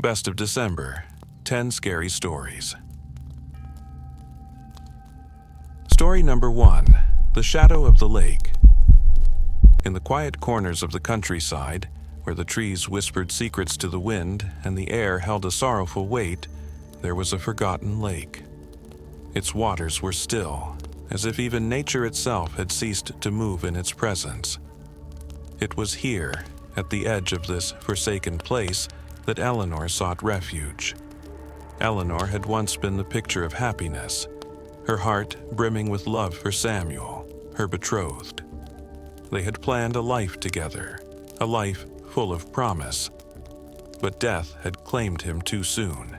Best of December, 10 Scary Stories. Story number 1, The Shadow of the Lake. In the quiet corners of the countryside, where the trees whispered secrets to the wind and the air held a sorrowful weight, there was a forgotten lake. Its waters were still, as if even nature itself had ceased to move in its presence. It was here, at the edge of this forsaken place, that Eleanor sought refuge. Eleanor had once been the picture of happiness, her heart brimming with love for Samuel, her betrothed. They had planned a life together, a life full of promise. But death had claimed him too soon.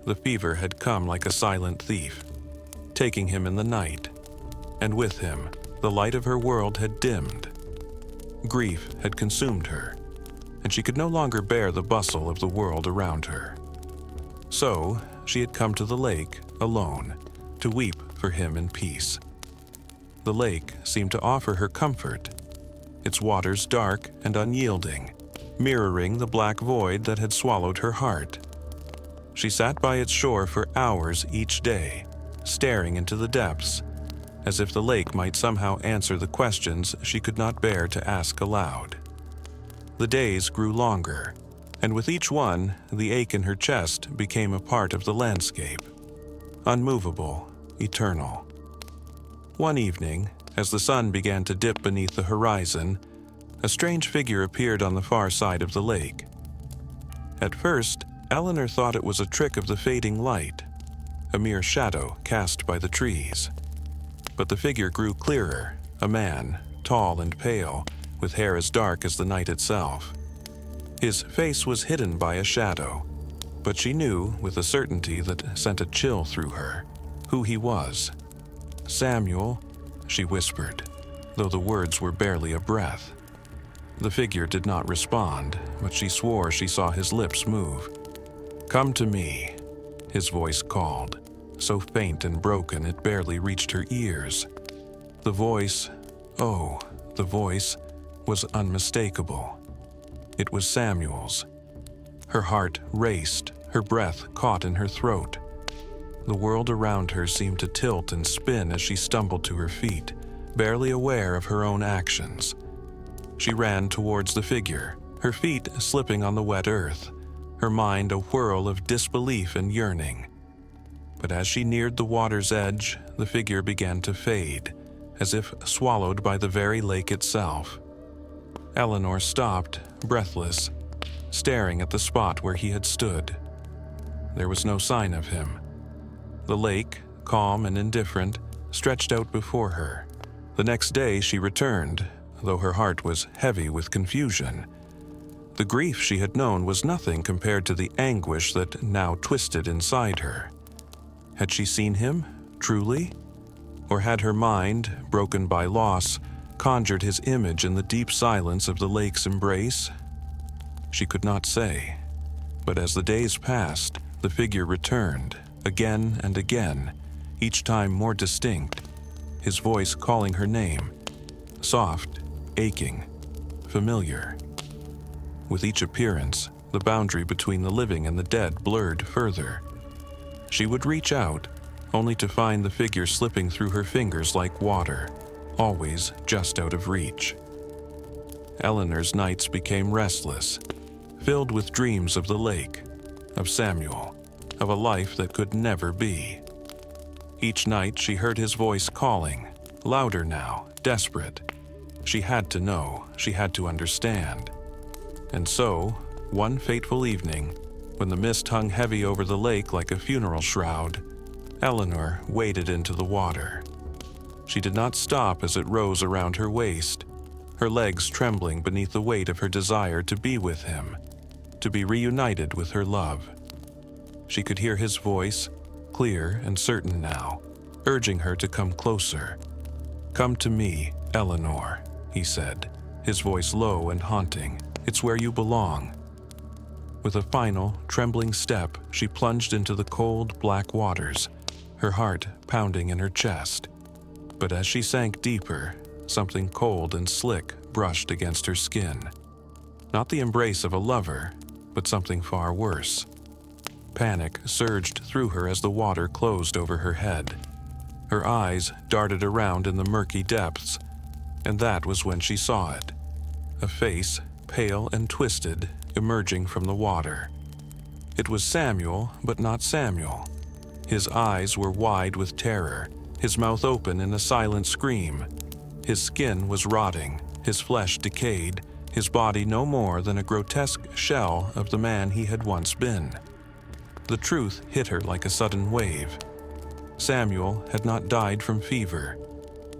The fever had come like a silent thief, taking him in the night, and with him, the light of her world had dimmed. Grief had consumed her, and she could no longer bear the bustle of the world around her. So, she had come to the lake, alone, to weep for him in peace. The lake seemed to offer her comfort, its waters dark and unyielding, mirroring the black void that had swallowed her heart. She sat by its shore for hours each day, staring into the depths, as if the lake might somehow answer the questions she could not bear to ask aloud. The days grew longer, and with each one, the ache in her chest became a part of the landscape, unmovable, eternal. One evening, as the sun began to dip beneath the horizon, a strange figure appeared on the far side of the lake. At first, Eleanor thought it was a trick of the fading light, a mere shadow cast by the trees. But the figure grew clearer, a man, tall and pale, with hair as dark as the night itself. His face was hidden by a shadow, but she knew with a certainty that sent a chill through her who he was. "Samuel," she whispered, though the words were barely a breath. The figure did not respond, but she swore she saw his lips move. "Come to me," his voice called, so faint and broken it barely reached her ears. The voice, the voice, was unmistakable. It was Samuel's. Her heart raced, her breath caught in her throat. The world around her seemed to tilt and spin as she stumbled to her feet, barely aware of her own actions. She ran towards the figure, her feet slipping on the wet earth, her mind a whirl of disbelief and yearning. But as she neared the water's edge, the figure began to fade, as if swallowed by the very lake itself. Eleanor stopped, breathless, staring at the spot where he had stood. There was no sign of him. The lake, calm and indifferent, stretched out before her. The next day she returned, though her heart was heavy with confusion. The grief she had known was nothing compared to the anguish that now twisted inside her. Had she seen him, truly? Or had her mind, broken by loss, conjured his image in the deep silence of the lake's embrace? She could not say. But as the days passed, the figure returned, again and again, each time more distinct, his voice calling her name, soft, aching, familiar. With each appearance, the boundary between the living and the dead blurred further. She would reach out, only to find the figure slipping through her fingers like water, always just out of reach. Eleanor's nights became restless, filled with dreams of the lake, of Samuel, of a life that could never be. Each night she heard his voice calling, louder now, desperate. She had to know, she had to understand. And so, one fateful evening, when the mist hung heavy over the lake like a funeral shroud, Eleanor waded into the water. She did not stop as it rose around her waist, her legs trembling beneath the weight of her desire to be with him, to be reunited with her love. She could hear his voice, clear and certain now, urging her to come closer. "Come to me, Eleanor," he said, his voice low and haunting. "It's where you belong." With a final, trembling step, she plunged into the cold, black waters, her heart pounding in her chest. But as she sank deeper, something cold and slick brushed against her skin. Not the embrace of a lover, but something far worse. Panic surged through her as the water closed over her head. Her eyes darted around in the murky depths, and that was when she saw it. A face, pale and twisted, emerging from the water. It was Samuel, but not Samuel. His eyes were wide with terror, his mouth open in a silent scream. His skin was rotting, his flesh decayed, his body no more than a grotesque shell of the man he had once been. The truth hit her like a sudden wave. Samuel had not died from fever.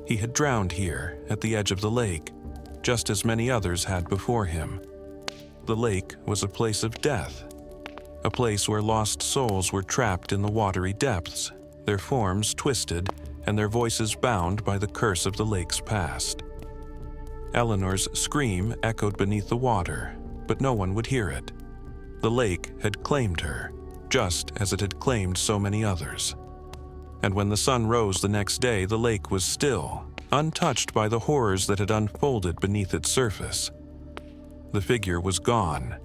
He had drowned here, at the edge of the lake, just as many others had before him. The lake was a place of death, a place where lost souls were trapped in the watery depths, their forms twisted and their voices bound by the curse of the lake's past. Eleanor's scream echoed beneath the water, but no one would hear it. The lake had claimed her, just as it had claimed so many others. And when the sun rose the next day, the lake was still, untouched by the horrors that had unfolded beneath its surface. The figure was gone,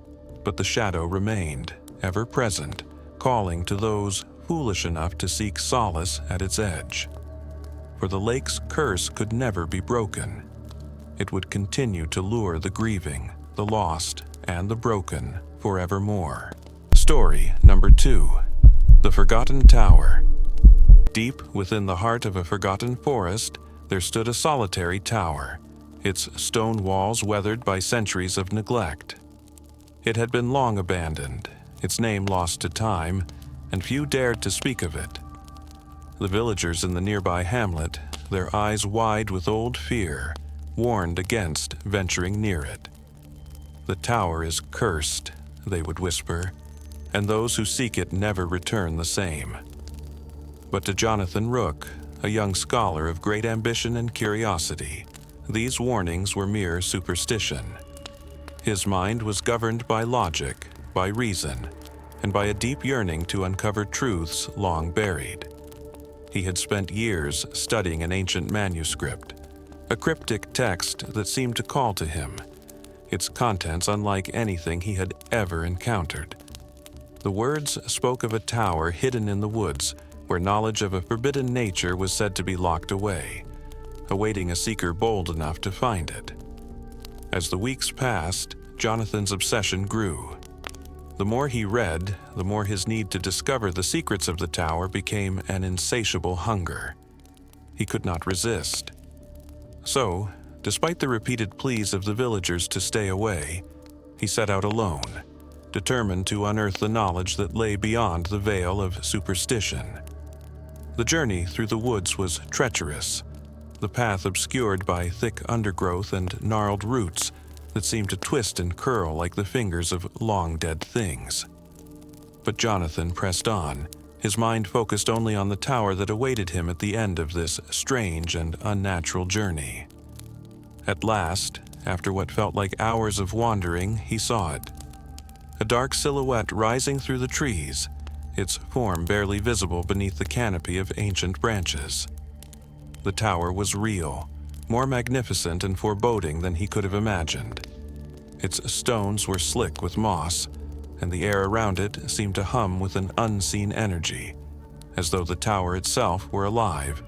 but the shadow remained, ever present, calling to those foolish enough to seek solace at its edge. For the lake's curse could never be broken. It would continue to lure the grieving, the lost, and the broken forevermore. Story number 2. The Forgotten Tower. Deep within the heart of a forgotten forest, there stood a solitary tower, its stone walls weathered by centuries of neglect. It had been long abandoned, its name lost to time, and few dared to speak of it. The villagers in the nearby hamlet, their eyes wide with old fear, warned against venturing near it. "The tower is cursed," they would whisper, "and those who seek it never return the same." But to Jonathan Rook, a young scholar of great ambition and curiosity, these warnings were mere superstition. His mind was governed by logic, by reason, and by a deep yearning to uncover truths long buried. He had spent years studying an ancient manuscript, a cryptic text that seemed to call to him, its contents unlike anything he had ever encountered. The words spoke of a tower hidden in the woods where knowledge of a forbidden nature was said to be locked away, awaiting a seeker bold enough to find it. As the weeks passed, Jonathan's obsession grew. The more he read, the more his need to discover the secrets of the tower became an insatiable hunger. He could not resist. So, despite the repeated pleas of the villagers to stay away, he set out alone, determined to unearth the knowledge that lay beyond the veil of superstition. The journey through the woods was treacherous, the path obscured by thick undergrowth and gnarled roots that seemed to twist and curl like the fingers of long-dead things. But Jonathan pressed on, his mind focused only on the tower that awaited him at the end of this strange and unnatural journey. At last, after what felt like hours of wandering, he saw it. A dark silhouette rising through the trees, its form barely visible beneath the canopy of ancient branches. The tower was real, more magnificent and foreboding than he could have imagined. Its stones were slick with moss, and the air around it seemed to hum with an unseen energy, as though the tower itself were alive,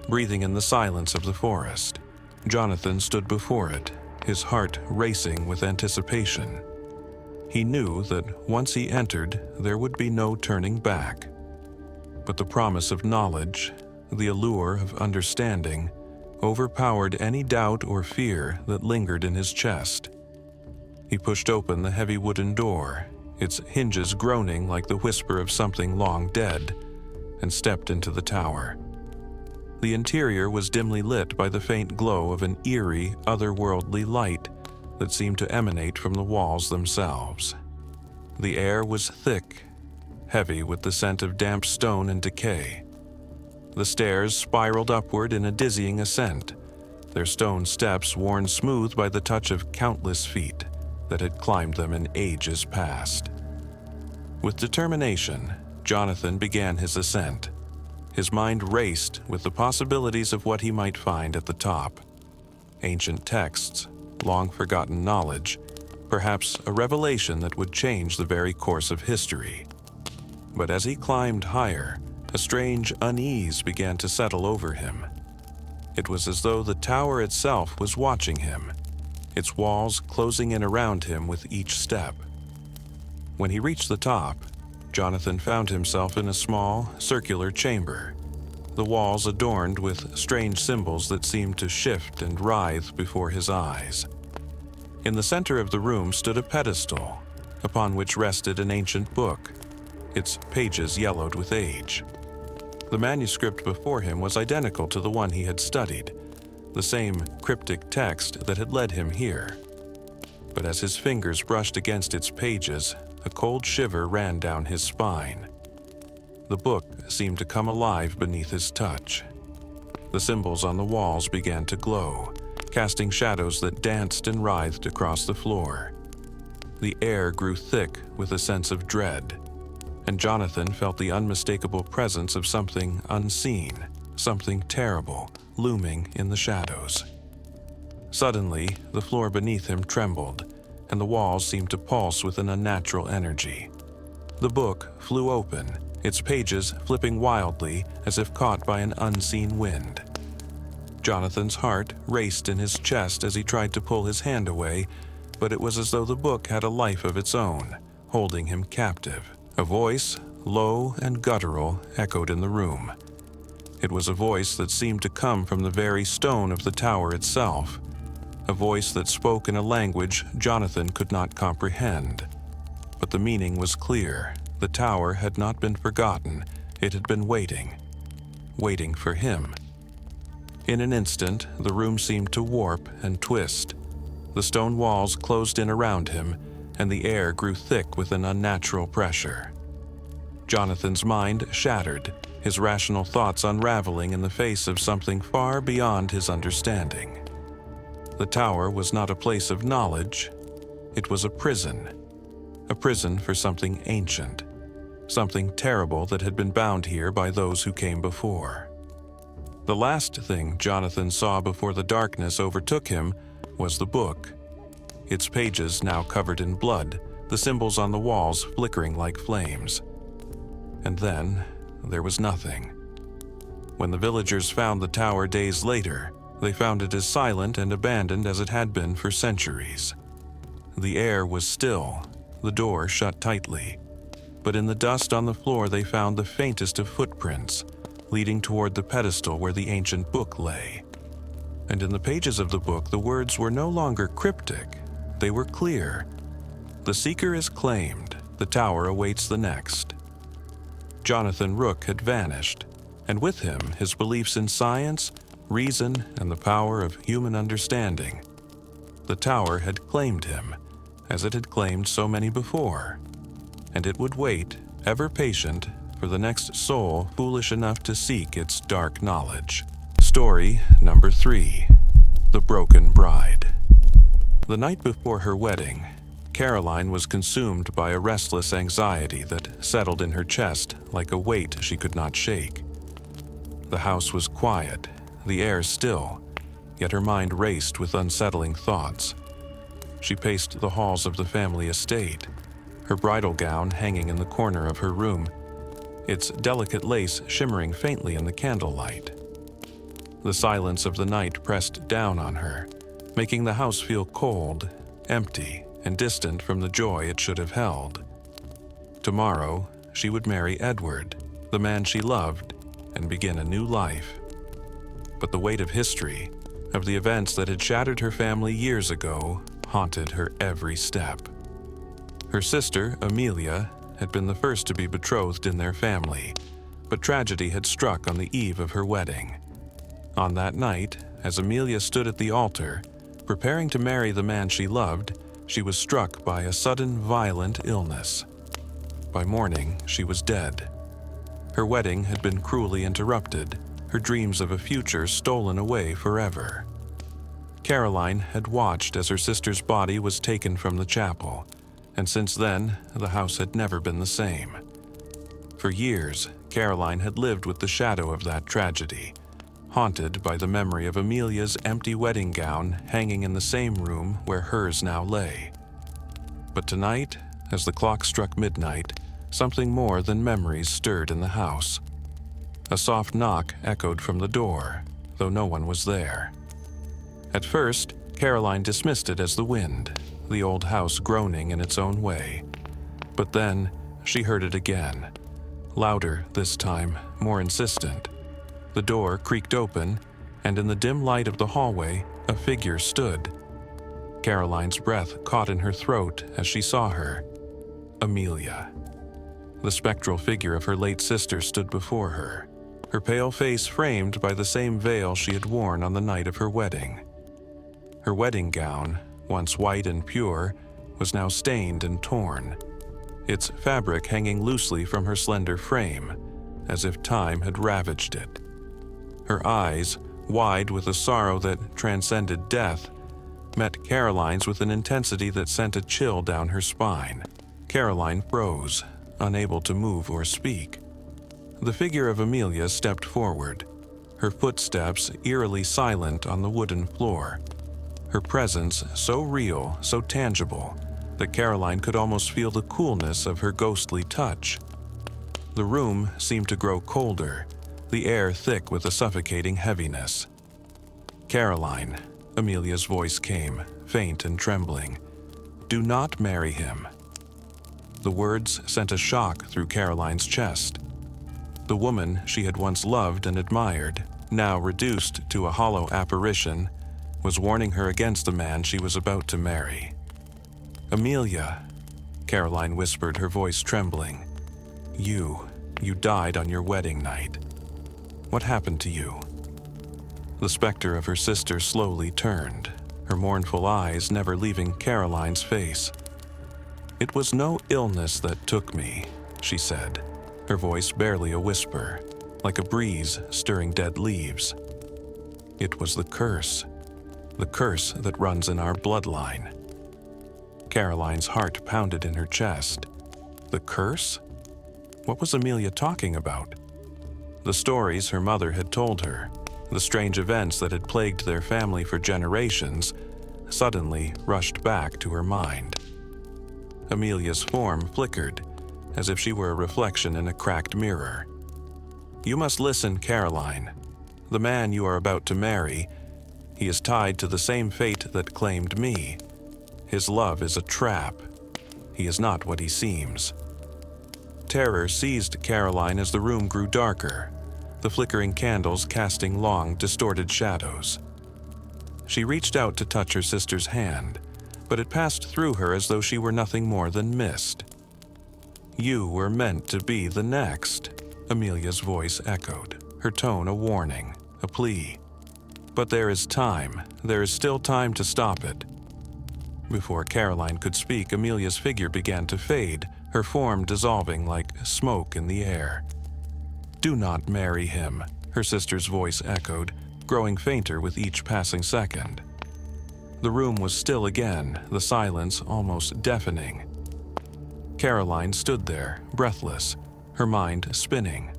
breathing in the silence of the forest. Jonathan stood before it, his heart racing with anticipation. He knew that once he entered, there would be no turning back. But the promise of knowledge, the allure of understanding, overpowered any doubt or fear that lingered in his chest. He pushed open the heavy wooden door, its hinges groaning like the whisper of something long dead, and stepped into the tower. The interior was dimly lit by the faint glow of an eerie, otherworldly light that seemed to emanate from the walls themselves. The air was thick, heavy with the scent of damp stone and decay. The stairs spiraled upward in a dizzying ascent, their stone steps worn smooth by the touch of countless feet that had climbed them in ages past. With determination, Jonathan began his ascent. His mind raced with the possibilities of what he might find at the top. Ancient texts, long-forgotten knowledge, perhaps a revelation that would change the very course of history. But as he climbed higher, a strange unease began to settle over him. It was as though the tower itself was watching him, its walls closing in around him with each step. When he reached the top, Jonathan found himself in a small, circular chamber, the walls adorned with strange symbols that seemed to shift and writhe before his eyes. In the center of the room stood a pedestal, upon which rested an ancient book, its pages yellowed with age. The manuscript before him was identical to the one he had studied, the same cryptic text that had led him here. But as his fingers brushed against its pages, a cold shiver ran down his spine. The book seemed to come alive beneath his touch. The symbols on the walls began to glow, casting shadows that danced and writhed across the floor. The air grew thick with a sense of dread, and Jonathan felt the unmistakable presence of something unseen, something terrible, looming in the shadows. Suddenly, the floor beneath him trembled, and the walls seemed to pulse with an unnatural energy. The book flew open, its pages flipping wildly as if caught by an unseen wind. Jonathan's heart raced in his chest as he tried to pull his hand away, but it was as though the book had a life of its own, holding him captive. A voice, low and guttural, echoed in the room. It was a voice that seemed to come from the very stone of the tower itself, a voice that spoke in a language Jonathan could not comprehend. But the meaning was clear. The tower had not been forgotten. It had been waiting for him. In an instant, the room seemed to warp and twist. The stone walls closed in around him, and the air grew thick with an unnatural pressure. Jonathan's mind shattered, his rational thoughts unraveling in the face of something far beyond his understanding. The tower was not a place of knowledge. It was a prison for something ancient, something terrible that had been bound here by those who came before. The last thing Jonathan saw before the darkness overtook him was the book, its pages now covered in blood, the symbols on the walls flickering like flames. And then there was nothing. When the villagers found the tower days later, they found it as silent and abandoned as it had been for centuries. The air was still, the door shut tightly, but in the dust on the floor they found the faintest of footprints, leading toward the pedestal where the ancient book lay. And in the pages of the book, the words were no longer cryptic. They were clear. The seeker is claimed. The tower awaits the next. Jonathan Rook had vanished, and with him his beliefs in science, reason, and the power of human understanding. The tower had claimed him, as it had claimed so many before, and it would wait, ever patient, for the next soul foolish enough to seek its dark knowledge. Story number 3. The Broken Bride. The night before her wedding, Caroline was consumed by a restless anxiety that settled in her chest like a weight she could not shake. The house was quiet, the air still, yet her mind raced with unsettling thoughts. She paced the halls of the family estate, her bridal gown hanging in the corner of her room, its delicate lace shimmering faintly in the candlelight. The silence of the night pressed down on her, making the house feel cold, empty, and distant from the joy it should have held. Tomorrow, she would marry Edward, the man she loved, and begin a new life. But the weight of history, of the events that had shattered her family years ago, haunted her every step. Her sister, Amelia, had been the first to be betrothed in their family, but tragedy had struck on the eve of her wedding. On that night, as Amelia stood at the altar, preparing to marry the man she loved, she was struck by a sudden violent illness. By morning, she was dead. Her wedding had been cruelly interrupted, her dreams of a future stolen away forever. Caroline had watched as her sister's body was taken from the chapel, and since then, the house had never been the same. For years, Caroline had lived with the shadow of that tragedy, haunted by the memory of Amelia's empty wedding gown hanging in the same room where hers now lay. But tonight, as the clock struck midnight, something more than memories stirred in the house. A soft knock echoed from the door, though no one was there. At first, Caroline dismissed it as the wind, the old house groaning in its own way. But then, she heard it again. Louder this time, more insistent. The door creaked open, and in the dim light of the hallway, a figure stood. Caroline's breath caught in her throat as she saw her. Amelia. The spectral figure of her late sister stood before her, her pale face framed by the same veil she had worn on the night of her wedding. Her wedding gown, once white and pure, was now stained and torn, its fabric hanging loosely from her slender frame, as if time had ravaged it. Her eyes, wide with a sorrow that transcended death, met Caroline's with an intensity that sent a chill down her spine. Caroline froze, unable to move or speak. The figure of Amelia stepped forward, her footsteps eerily silent on the wooden floor, her presence so real, so tangible, that Caroline could almost feel the coolness of her ghostly touch. The room seemed to grow colder, the air thick with a suffocating heaviness. "Caroline," Amelia's voice came, faint and trembling. "Do not marry him." The words sent a shock through Caroline's chest. The woman she had once loved and admired, now reduced to a hollow apparition, was warning her against the man she was about to marry. "Amelia," Caroline whispered, her voice trembling. You died on your wedding night. What happened to you?" The specter of her sister slowly turned, her mournful eyes never leaving Caroline's face. "It was no illness that took me," she said, her voice barely a whisper, like a breeze stirring dead leaves. "It was the curse that runs in our bloodline." Caroline's heart pounded in her chest. The curse? What was Amelia talking about? The stories her mother had told her, the strange events that had plagued their family for generations, suddenly rushed back to her mind. Amelia's form flickered, as if she were a reflection in a cracked mirror. "You must listen, Caroline. The man you are about to marry, he is tied to the same fate that claimed me. His love is a trap. He is not what he seems." Terror seized Caroline as the room grew darker, the flickering candles casting long, distorted shadows. She reached out to touch her sister's hand, but it passed through her as though she were nothing more than mist. "You were meant to be the next," Amelia's voice echoed, her tone a warning, a plea. "But there is time. There is still time to stop it." Before Caroline could speak, Amelia's figure began to fade, her form dissolving like smoke in the air. "Do not marry him," her sister's voice echoed, growing fainter with each passing second. The room was still again, the silence almost deafening. Caroline stood there, breathless, her mind spinning.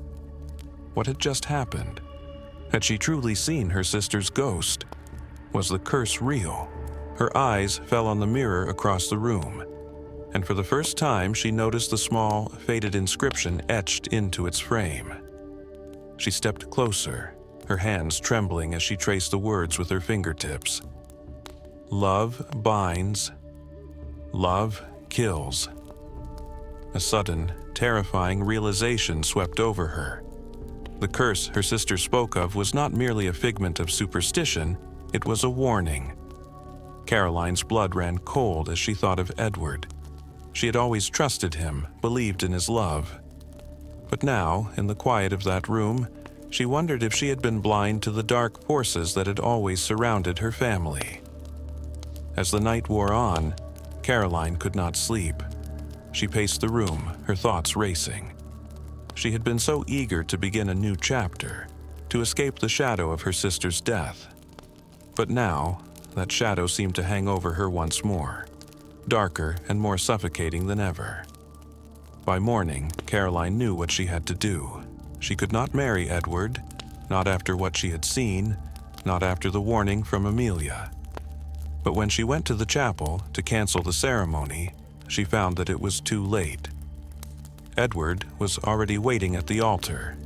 What had just happened? Had she truly seen her sister's ghost? Was the curse real? Her eyes fell on the mirror across the room, and for the first time she noticed the small, faded inscription etched into its frame. She stepped closer, her hands trembling as she traced the words with her fingertips. "Love binds, love kills." A sudden, terrifying realization swept over her. The curse her sister spoke of was not merely a figment of superstition, it was a warning. Caroline's blood ran cold as she thought of Edward. She had always trusted him, believed in his love. But now, in the quiet of that room, she wondered if she had been blind to the dark forces that had always surrounded her family. As the night wore on, Caroline could not sleep. She paced the room, her thoughts racing. She had been so eager to begin a new chapter, to escape the shadow of her sister's death. But now, that shadow seemed to hang over her once more, darker and more suffocating than ever. By morning, Caroline knew what she had to do. She could not marry Edward, not after what she had seen, not after the warning from Amelia. But when she went to the chapel to cancel the ceremony, she found that it was too late. Edward was already waiting at the altar,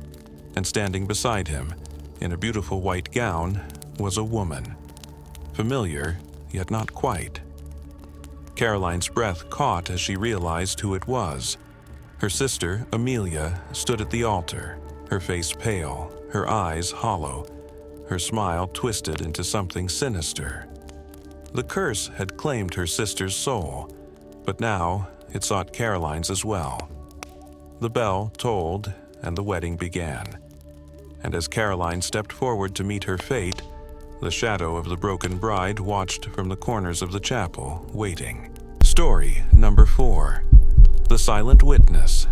and standing beside him, in a beautiful white gown, was a woman. Familiar, yet not quite. Caroline's breath caught as she realized who it was. Her sister, Amelia, stood at the altar, her face pale, her eyes hollow, her smile twisted into something sinister. The curse had claimed her sister's soul, but now it sought Caroline's as well. The bell tolled, and the wedding began. And as Caroline stepped forward to meet her fate, the shadow of the broken bride watched from the corners of the chapel, waiting. Story number 4. The Silent Witness.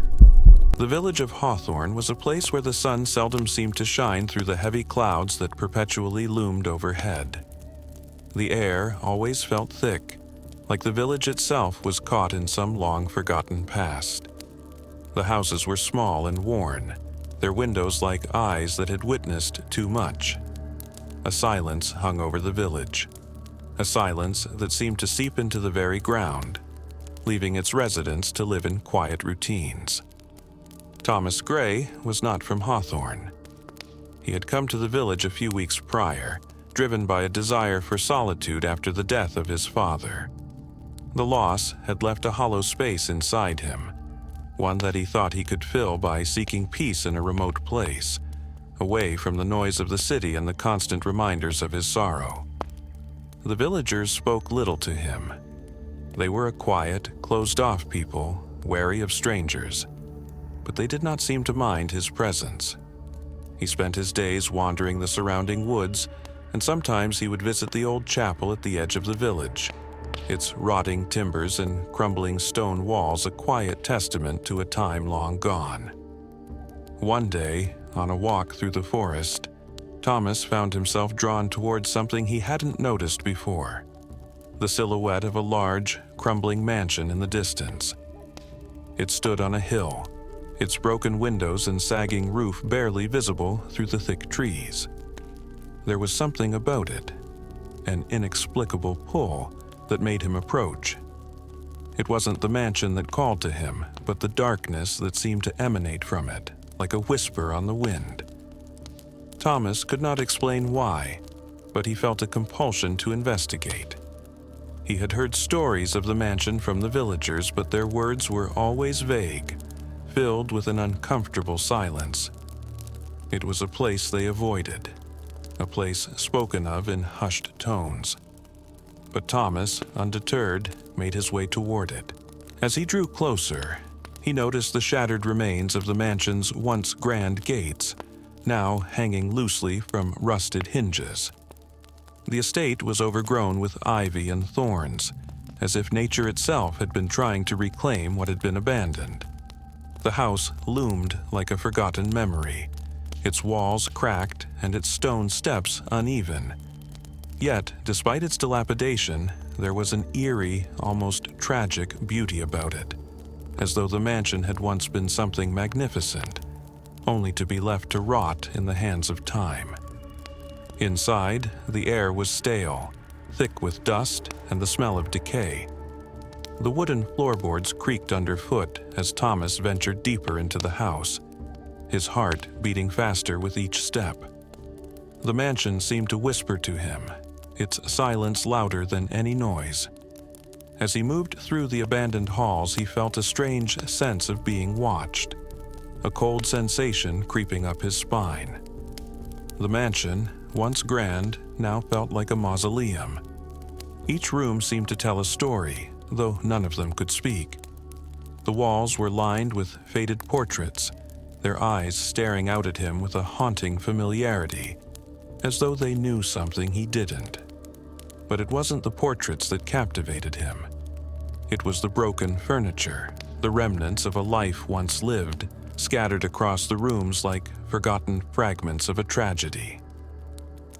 The village of Hawthorne was a place where the sun seldom seemed to shine through the heavy clouds that perpetually loomed overhead. The air always felt thick, like the village itself was caught in some long-forgotten past. The houses were small and worn, their windows like eyes that had witnessed too much. A silence hung over the village, a silence that seemed to seep into the very ground, leaving its residents to live in quiet routines. Thomas Gray was not from Hawthorne. He had come to the village a few weeks prior, driven by a desire for solitude after the death of his father. The loss had left a hollow space inside him, one that he thought he could fill by seeking peace in a remote place, away from the noise of the city and the constant reminders of his sorrow. The villagers spoke little to him. They were a quiet, closed-off people, wary of strangers, but they did not seem to mind his presence. He spent his days wandering the surrounding woods, and sometimes he would visit the old chapel at the edge of the village, its rotting timbers and crumbling stone walls a quiet testament to a time long gone. One day, on a walk through the forest, Thomas found himself drawn towards something he hadn't noticed before: the silhouette of a large, crumbling mansion in the distance. It stood on a hill, its broken windows and sagging roof barely visible through the thick trees. There was something about it, an inexplicable pull that made him approach. It wasn't the mansion that called to him, but the darkness that seemed to emanate from it, like a whisper on the wind. Thomas could not explain why, but he felt a compulsion to investigate. He had heard stories of the mansion from the villagers, but their words were always vague, filled with an uncomfortable silence. It was a place they avoided, a place spoken of in hushed tones. But Thomas, undeterred, made his way toward it. As he drew closer, he noticed the shattered remains of the mansion's once grand gates, now hanging loosely from rusted hinges. The estate was overgrown with ivy and thorns, as if nature itself had been trying to reclaim what had been abandoned. The house loomed like a forgotten memory, its walls cracked and its stone steps uneven. Yet, despite its dilapidation, there was an eerie, almost tragic beauty about it, as though the mansion had once been something magnificent, only to be left to rot in the hands of time. Inside, the air was stale, thick with dust and the smell of decay. The wooden floorboards creaked underfoot as Thomas ventured deeper into the house, his heart beating faster with each step. The mansion seemed to whisper to him, its silence louder than any noise. As he moved through the abandoned halls, he felt a strange sense of being watched, a cold sensation creeping up his spine. The mansion, once grand, now felt like a mausoleum. Each room seemed to tell a story, though none of them could speak. The walls were lined with faded portraits, their eyes staring out at him with a haunting familiarity, as though they knew something he didn't. But it wasn't the portraits that captivated him. It was the broken furniture, the remnants of a life once lived, scattered across the rooms like forgotten fragments of a tragedy.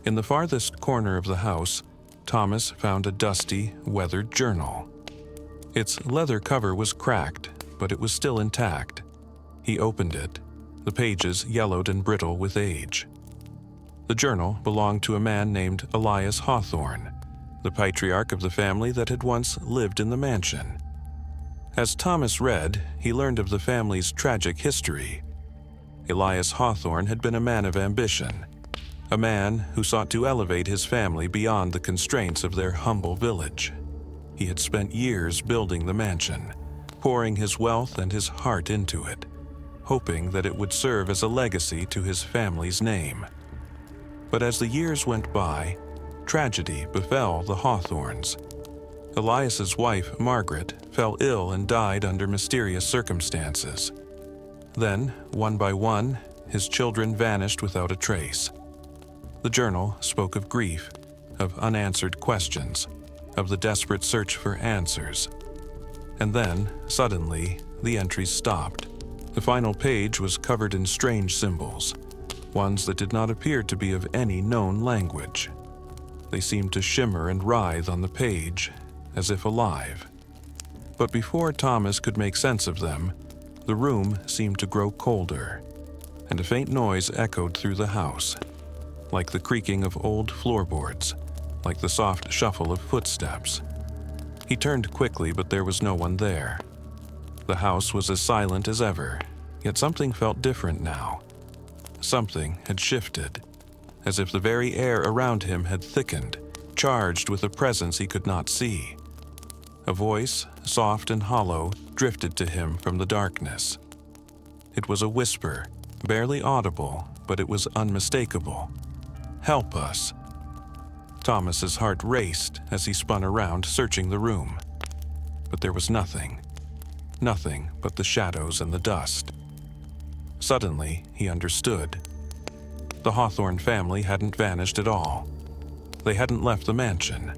In the farthest corner of the house, Thomas found a dusty, weathered journal. Its leather cover was cracked, but it was still intact. He opened it, the pages yellowed and brittle with age. The journal belonged to a man named Elias Hawthorne, the patriarch of the family that had once lived in the mansion. As Thomas read, he learned of the family's tragic history. Elias Hawthorne had been a man of ambition, a man who sought to elevate his family beyond the constraints of their humble village. He had spent years building the mansion, pouring his wealth and his heart into it, hoping that it would serve as a legacy to his family's name. But as the years went by, tragedy befell the Hawthornes. Elias's wife, Margaret, fell ill and died under mysterious circumstances. Then, one by one, his children vanished without a trace. The journal spoke of grief, of unanswered questions, of the desperate search for answers. And then, suddenly, the entries stopped. The final page was covered in strange symbols, ones that did not appear to be of any known language. They seemed to shimmer and writhe on the page, as if alive. But before Thomas could make sense of them, the room seemed to grow colder, and a faint noise echoed through the house, like the creaking of old floorboards, like the soft shuffle of footsteps. He turned quickly, but there was no one there. The house was as silent as ever, yet something felt different now. Something had shifted, as if the very air around him had thickened, charged with a presence he could not see. A voice, soft and hollow, drifted to him from the darkness. It was a whisper, barely audible, but it was unmistakable. "Help us." Thomas's heart raced as he spun around, searching the room. But there was nothing. Nothing but the shadows and the dust. Suddenly, he understood. The Hawthorne family hadn't vanished at all. They hadn't left the mansion.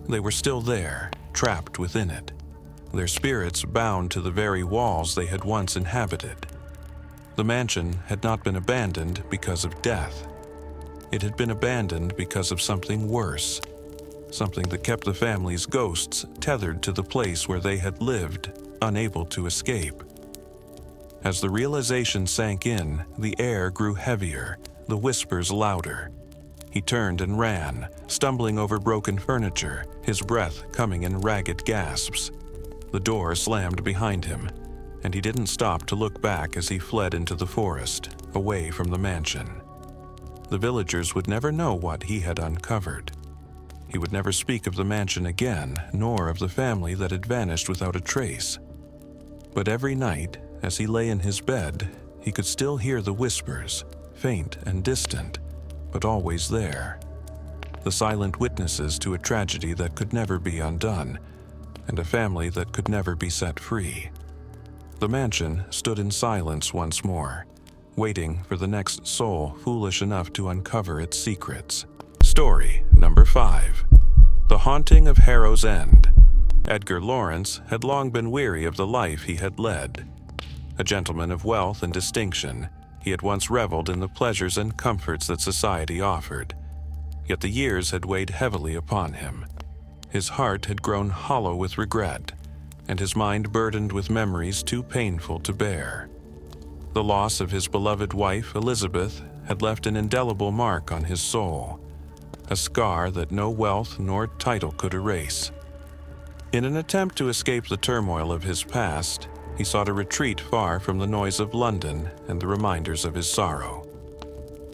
They were still there, trapped within it, their spirits bound to the very walls they had once inhabited. The mansion had not been abandoned because of death. It had been abandoned because of something worse, something that kept the family's ghosts tethered to the place where they had lived, unable to escape. As the realization sank in, the air grew heavier, the whispers louder. He turned and ran, stumbling over broken furniture, his breath coming in ragged gasps. The door slammed behind him, and he didn't stop to look back as he fled into the forest, away from the mansion. The villagers would never know what he had uncovered. He would never speak of the mansion again, nor of the family that had vanished without a trace. But every night, as he lay in his bed, he could still hear the whispers, faint and distant, but always there. The silent witnesses to a tragedy that could never be undone, and a family that could never be set free. The mansion stood in silence once more, waiting for the next soul foolish enough to uncover its secrets. Story number 5. The Haunting of Harrow's End. Edgar Lawrence had long been weary of the life he had led. A gentleman of wealth and distinction, he had once reveled in the pleasures and comforts that society offered. Yet the years had weighed heavily upon him. His heart had grown hollow with regret, and his mind burdened with memories too painful to bear. The loss of his beloved wife, Elizabeth, had left an indelible mark on his soul, a scar that no wealth nor title could erase. In an attempt to escape the turmoil of his past, he sought a retreat far from the noise of London and the reminders of his sorrow.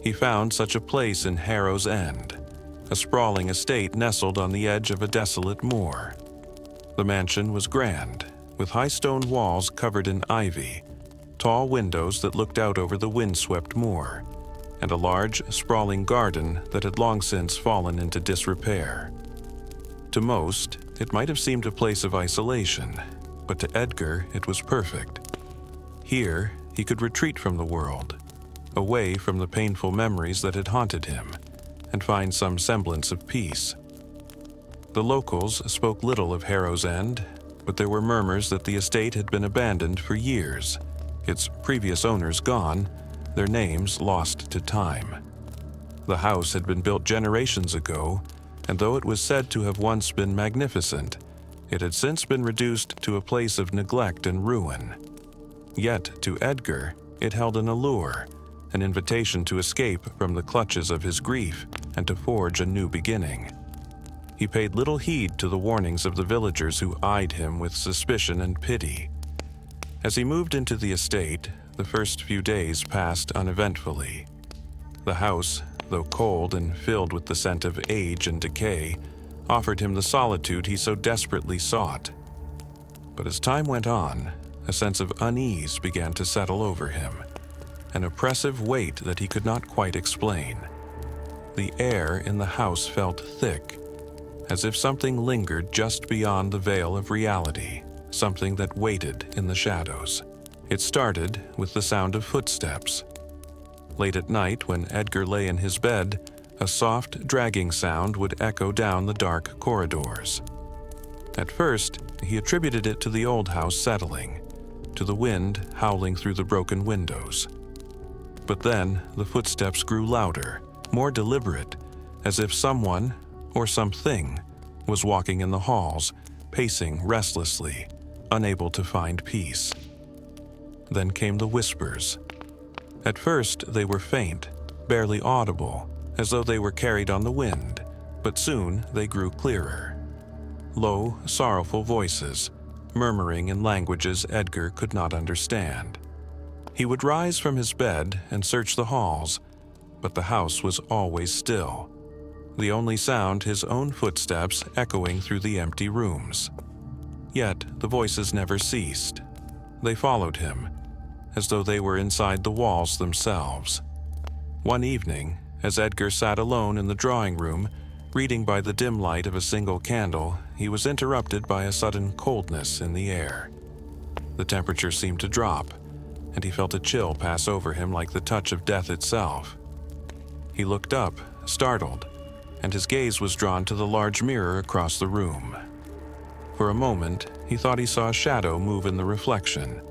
He found such a place in Harrow's End, a sprawling estate nestled on the edge of a desolate moor. The mansion was grand, with high stone walls covered in ivy, tall windows that looked out over the windswept moor, and a large, sprawling garden that had long since fallen into disrepair. To most, it might have seemed a place of isolation, but to Edgar it was perfect. Here, he could retreat from the world, away from the painful memories that had haunted him, and find some semblance of peace. The locals spoke little of Harrow's End, but there were murmurs that the estate had been abandoned for years, its previous owners gone, their names lost to time. The house had been built generations ago, and though it was said to have once been magnificent, it had since been reduced to a place of neglect and ruin. Yet, to Edgar, it held an allure, an invitation to escape from the clutches of his grief and to forge a new beginning. He paid little heed to the warnings of the villagers who eyed him with suspicion and pity. As he moved into the estate, the first few days passed uneventfully. The house, though cold and filled with the scent of age and decay, offered him the solitude he so desperately sought. But as time went on, a sense of unease began to settle over him, an oppressive weight that he could not quite explain. The air in the house felt thick, as if something lingered just beyond the veil of reality, something that waited in the shadows. It started with the sound of footsteps. Late at night, when Edgar lay in his bed, a soft, dragging sound would echo down the dark corridors. At first, he attributed it to the old house settling, to the wind howling through the broken windows. But then, the footsteps grew louder, more deliberate, as if someone, or something, was walking in the halls, pacing restlessly, unable to find peace. Then came the whispers. At first, they were faint, barely audible, as though they were carried on the wind, but soon they grew clearer. Low, sorrowful voices, murmuring in languages Edgar could not understand. He would rise from his bed and search the halls, but the house was always still, the only sound his own footsteps echoing through the empty rooms. Yet the voices never ceased. They followed him, as though they were inside the walls themselves. One evening, as Edgar sat alone in the drawing room, reading by the dim light of a single candle, he was interrupted by a sudden coldness in the air. The temperature seemed to drop, and he felt a chill pass over him like the touch of death itself. He looked up, startled, and his gaze was drawn to the large mirror across the room. For a moment, he thought he saw a shadow move in the reflection,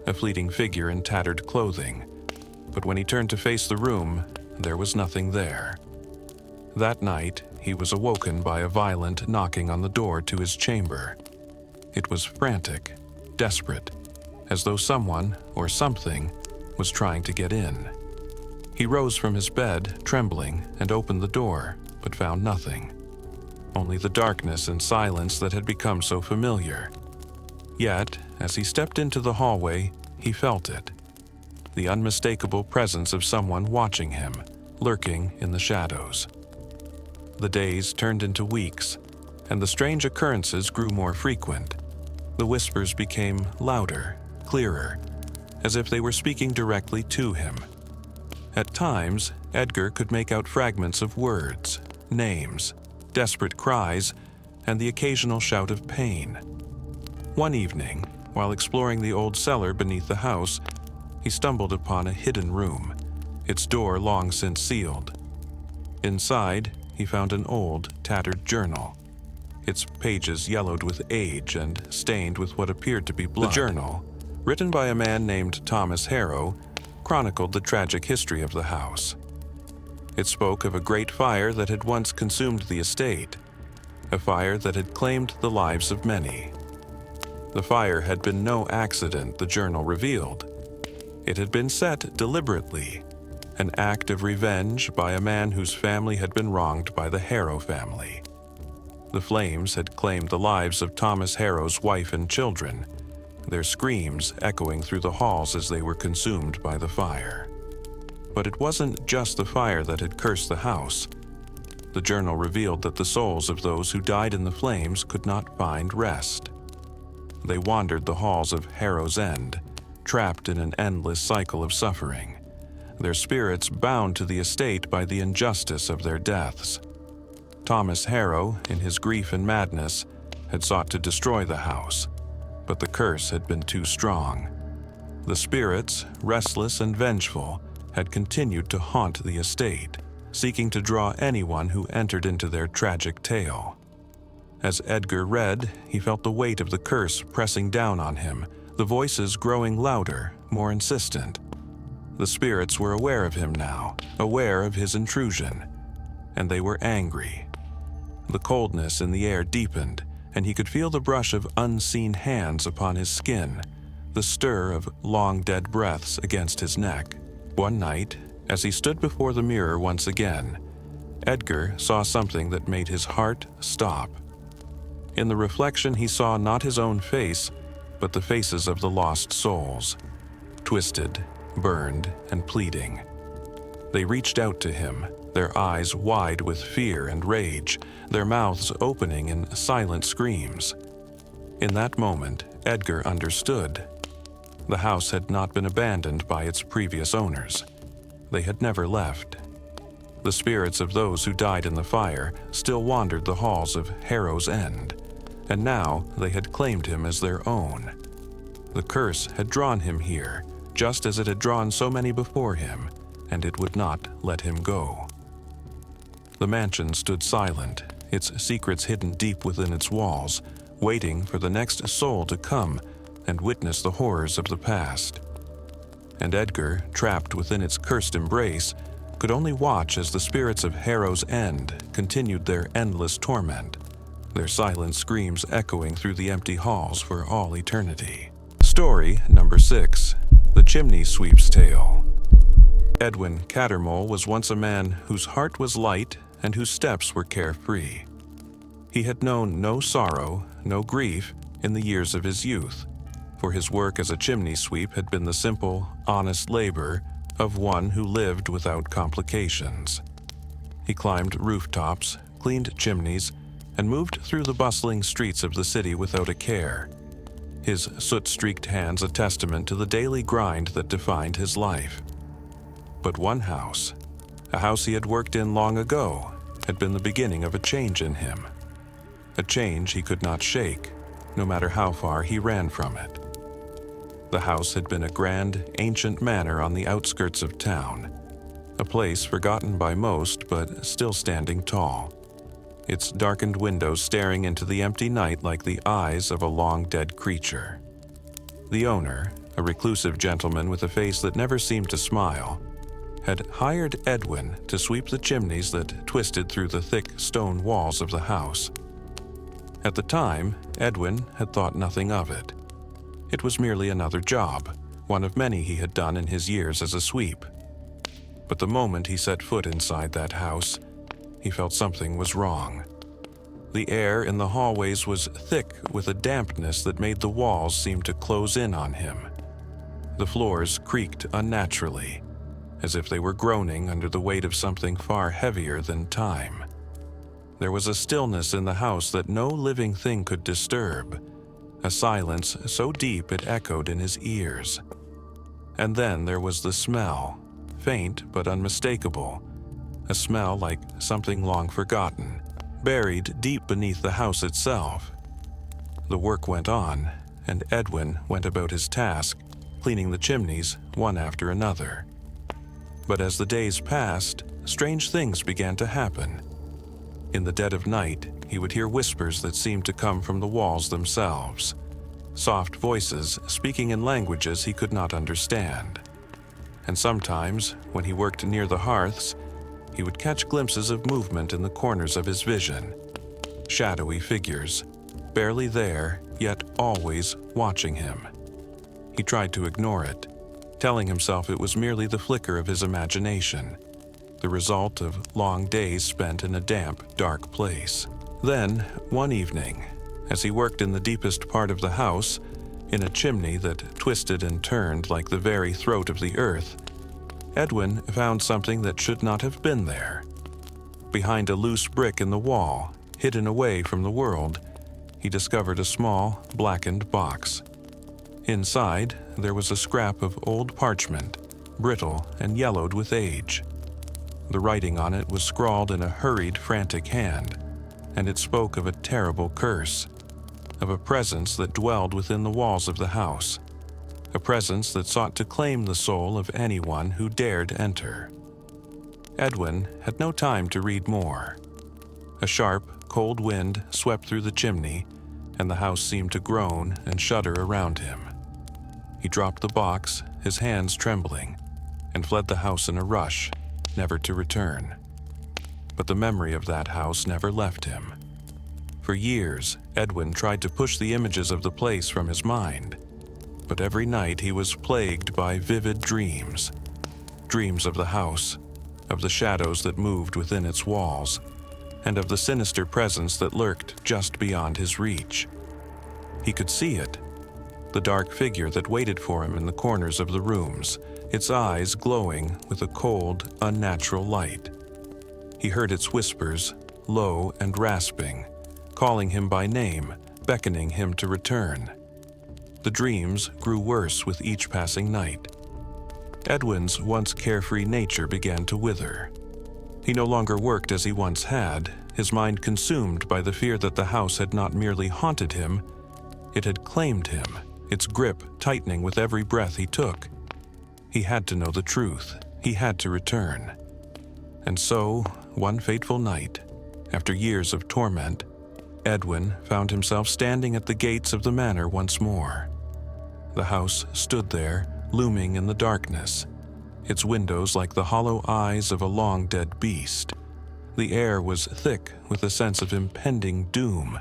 a fleeting figure in tattered clothing, but when he turned to face the room, there was nothing there. That night, he was awoken by a violent knocking on the door to his chamber. It was frantic, desperate, as though someone, or something, was trying to get in. He rose from his bed, trembling, and opened the door, but found nothing. Only the darkness and silence that had become so familiar. Yet, as he stepped into the hallway, he felt it. The unmistakable presence of someone watching him, lurking in the shadows. The days turned into weeks, and the strange occurrences grew more frequent. The whispers became louder, clearer, as if they were speaking directly to him. At times, Edgar could make out fragments of words, names, desperate cries, and the occasional shout of pain. One evening, while exploring the old cellar beneath the house, he stumbled upon a hidden room, its door long since sealed. Inside, he found an old, tattered journal, its pages yellowed with age and stained with what appeared to be blood. The journal, written by a man named Thomas Harrow, chronicled the tragic history of the house. It spoke of a great fire that had once consumed the estate, a fire that had claimed the lives of many. The fire had been no accident, the journal revealed. It had been set deliberately, an act of revenge by a man whose family had been wronged by the Harrow family. The flames had claimed the lives of Thomas Harrow's wife and children, their screams echoing through the halls as they were consumed by the fire. But it wasn't just the fire that had cursed the house. The journal revealed that the souls of those who died in the flames could not find rest. They wandered the halls of Harrow's End, trapped in an endless cycle of suffering, their spirits bound to the estate by the injustice of their deaths. Thomas Harrow, in his grief and madness, had sought to destroy the house, but the curse had been too strong. The spirits, restless and vengeful, had continued to haunt the estate, seeking to draw anyone who entered into their tragic tale. As Edgar read, he felt the weight of the curse pressing down on him, the voices growing louder, more insistent. The spirits were aware of him now, aware of his intrusion, and they were angry. The coldness in the air deepened, and he could feel the brush of unseen hands upon his skin, the stir of long dead breaths against his neck. One night, as he stood before the mirror once again, Edgar saw something that made his heart stop. In the reflection, he saw not his own face, but the faces of the lost souls, twisted, burned, and pleading. They reached out to him, their eyes wide with fear and rage, their mouths opening in silent screams. In that moment, Edgar understood. The house had not been abandoned by its previous owners. They had never left. The spirits of those who died in the fire still wandered the halls of Harrow's End, and now they had claimed him as their own. The curse had drawn him here, just as it had drawn so many before him, and it would not let him go. The mansion stood silent, its secrets hidden deep within its walls, waiting for the next soul to come and witness the horrors of the past. And Edgar, trapped within its cursed embrace, could only watch as the spirits of Harrow's End continued their endless torment, their silent screams echoing through the empty halls for all eternity. Story number 6, The Chimney Sweep's Tale. Edwin Cattermole was once a man whose heart was light and whose steps were carefree. He had known no sorrow, no grief in the years of his youth, for his work as a chimney sweep had been the simple, honest labor of one who lived without complications. He climbed rooftops, cleaned chimneys, and moved through the bustling streets of the city without a care, his soot-streaked hands a testament to the daily grind that defined his life. But one house, a house he had worked in long ago, had been the beginning of a change in him. A change he could not shake, no matter how far he ran from it. The house had been a grand, ancient manor on the outskirts of town, a place forgotten by most but still standing tall, its darkened windows staring into the empty night like the eyes of a long-dead creature. The owner, a reclusive gentleman with a face that never seemed to smile, had hired Edwin to sweep the chimneys that twisted through the thick stone walls of the house. At the time, Edwin had thought nothing of it. It was merely another job, one of many he had done in his years as a sweep. But the moment he set foot inside that house, he felt something was wrong. The air in the hallways was thick with a dampness that made the walls seem to close in on him. The floors creaked unnaturally, as if they were groaning under the weight of something far heavier than time. There was a stillness in the house that no living thing could disturb, a silence so deep it echoed in his ears. And then there was the smell, faint but unmistakable, a smell like something long forgotten, buried deep beneath the house itself. The work went on, and Edwin went about his task, cleaning the chimneys one after another. But as the days passed, strange things began to happen. In the dead of night, he would hear whispers that seemed to come from the walls themselves, soft voices speaking in languages he could not understand. And sometimes, when he worked near the hearths, he would catch glimpses of movement in the corners of his vision, shadowy figures, barely there, yet always watching him. He tried to ignore it, telling himself it was merely the flicker of his imagination, the result of long days spent in a damp, dark place. Then, one evening, as he worked in the deepest part of the house, in a chimney that twisted and turned like the very throat of the earth, Edwin found something that should not have been there. Behind a loose brick in the wall, hidden away from the world, he discovered a small, blackened box. Inside, there was a scrap of old parchment, brittle and yellowed with age. The writing on it was scrawled in a hurried, frantic hand, and it spoke of a terrible curse, of a presence that dwelled within the walls of the house, a presence that sought to claim the soul of anyone who dared enter. Edwin had no time to read more. A sharp, cold wind swept through the chimney, and the house seemed to groan and shudder around him. He dropped the box, his hands trembling, and fled the house in a rush, never to return. But the memory of that house never left him. For years, Edwin tried to push the images of the place from his mind, but every night he was plagued by vivid dreams. Dreams of the house, of the shadows that moved within its walls, and of the sinister presence that lurked just beyond his reach. He could see it. the dark figure that waited for him in the corners of the rooms, its eyes glowing with a cold, unnatural light. He heard its whispers, low and rasping, calling him by name, beckoning him to return. The dreams grew worse with each passing night. Edwin's once carefree nature began to wither. He no longer worked as he once had, his mind consumed by the fear that the house had not merely haunted him, it had claimed him, its grip tightening with every breath he took. He had to know the truth. He had to return. And so, one fateful night, after years of torment, Edwin found himself standing at the gates of the manor once more. The house stood there, looming in the darkness, its windows like the hollow eyes of a long-dead beast. The air was thick with a sense of impending doom,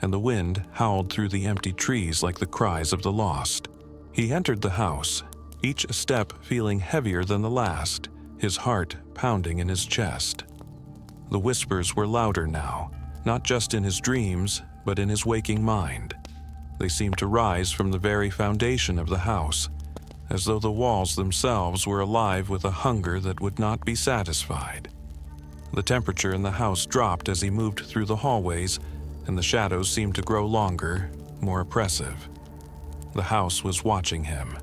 and the wind howled through the empty trees like the cries of the lost. He entered the house, each step feeling heavier than the last, his heart pounding in his chest. The whispers were louder now, not just in his dreams, but in his waking mind. They seemed to rise from the very foundation of the house, as though the walls themselves were alive with a hunger that would not be satisfied. The temperature in the house dropped as he moved through the hallways, and the shadows seemed to grow longer, more oppressive. The house was watching him,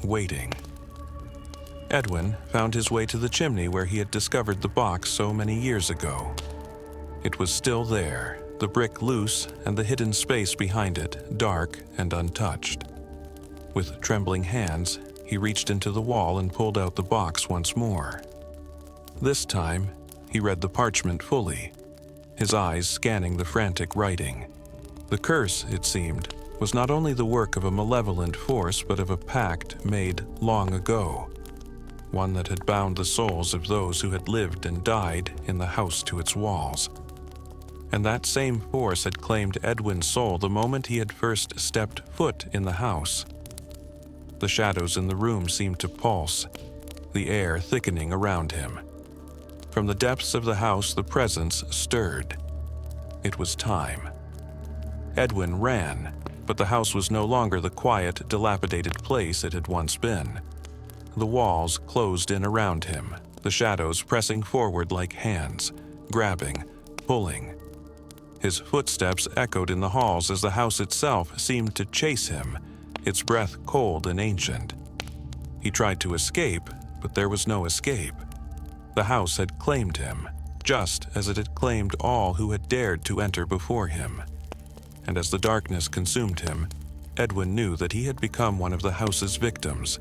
waiting. Edwin found his way to the chimney where he had discovered the box so many years ago. It was still there, the brick loose and the hidden space behind it dark and untouched. With trembling hands, he reached into the wall and pulled out the box once more. This time, he read the parchment fully, his eyes scanning the frantic writing. The curse, it seemed, was not only the work of a malevolent force but of a pact made long ago, one that had bound the souls of those who had lived and died in the house to its walls. And that same force had claimed Edwin's soul the moment he had first stepped foot in the house. The shadows in the room seemed to pulse, the air thickening around him. From the depths of the house, the presence stirred. It was time. Edwin ran, but the house was no longer the quiet, dilapidated place it had once been. The walls closed in around him, the shadows pressing forward like hands, grabbing, pulling. His footsteps echoed in the halls as the house itself seemed to chase him, its breath cold and ancient. He tried to escape, but there was no escape. The house had claimed him, just as it had claimed all who had dared to enter before him. And as the darkness consumed him, Edwin knew that he had become one of the house's victims,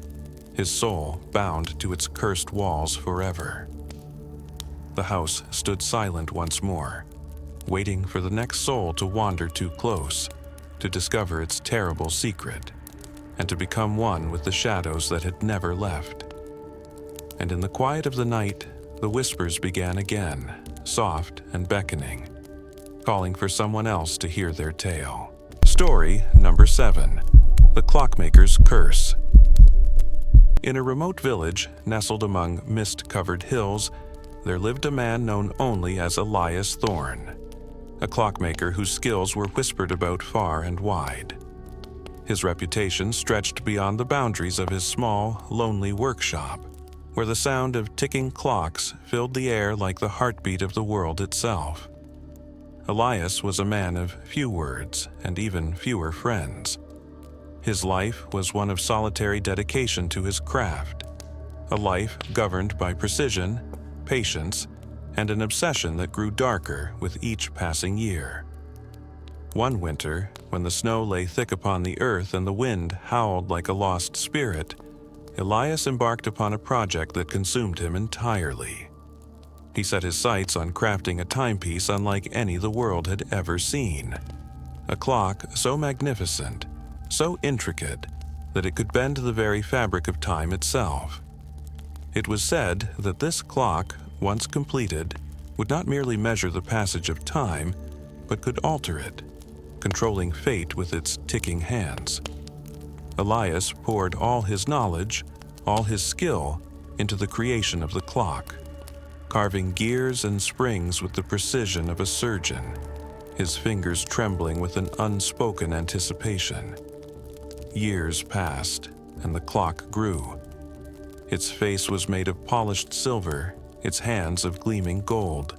his soul bound to its cursed walls forever. The house stood silent once more, waiting for the next soul to wander too close, to discover its terrible secret, and to become one with the shadows that had never left. And in the quiet of the night, the whispers began again, soft and beckoning, calling for someone else to hear their tale. Story number 7. The Clockmaker's Curse. In a remote village, nestled among mist-covered hills, there lived a man known only as Elias Thorne, a clockmaker whose skills were whispered about far and wide. His reputation stretched beyond the boundaries of his small, lonely workshop, where the sound of ticking clocks filled the air like the heartbeat of the world itself. Elias was a man of few words and even fewer friends. His life was one of solitary dedication to his craft, a life governed by precision, patience, and an obsession that grew darker with each passing year. One winter, when the snow lay thick upon the earth and the wind howled like a lost spirit, Elias embarked upon a project that consumed him entirely. He set his sights on crafting a timepiece unlike any the world had ever seen. A clock so magnificent, so intricate, that it could bend the very fabric of time itself. It was said that this clock, once completed, would not merely measure the passage of time, but could alter it, controlling fate with its ticking hands. Elias poured all his knowledge, all his skill, into the creation of the clock, carving gears and springs with the precision of a surgeon, his fingers trembling with an unspoken anticipation. Years passed, and the clock grew. Its face was made of polished silver, its hands of gleaming gold.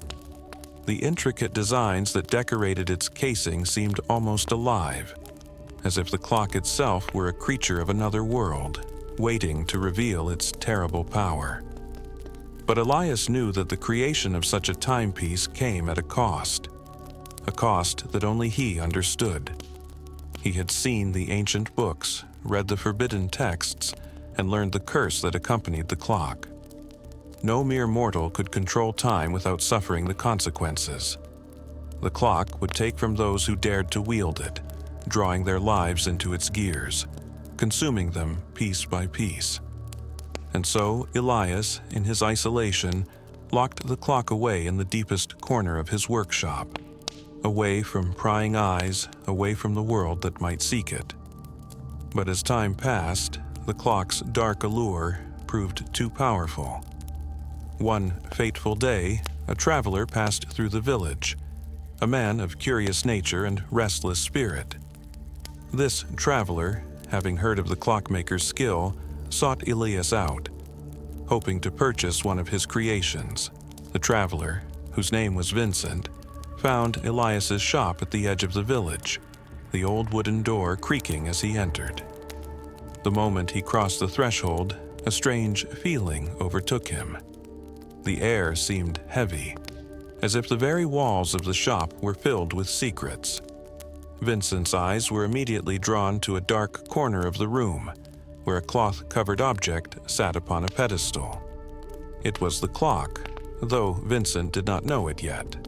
The intricate designs that decorated its casing seemed almost alive, as if the clock itself were a creature of another world, waiting to reveal its terrible power. But Elias knew that the creation of such a timepiece came at a cost that only he understood. He had seen the ancient books, read the forbidden texts, and learned the curse that accompanied the clock. No mere mortal could control time without suffering the consequences. The clock would take from those who dared to wield it, drawing their lives into its gears, consuming them piece by piece. And so Elias, in his isolation, locked the clock away in the deepest corner of his workshop, away from prying eyes, away from the world that might seek it. But as time passed, the clock's dark allure proved too powerful. One fateful day, a traveler passed through the village, a man of curious nature and restless spirit. This traveler, having heard of the clockmaker's skill, sought Elias out, hoping to purchase one of his creations. The traveler, whose name was Vincent, found Elias's shop at the edge of the village, the old wooden door creaking as he entered. The moment he crossed the threshold, a strange feeling overtook him. The air seemed heavy, as if the very walls of the shop were filled with secrets. Vincent's eyes were immediately drawn to a dark corner of the room, where a cloth-covered object sat upon a pedestal. It was the clock, though Vincent did not know it yet.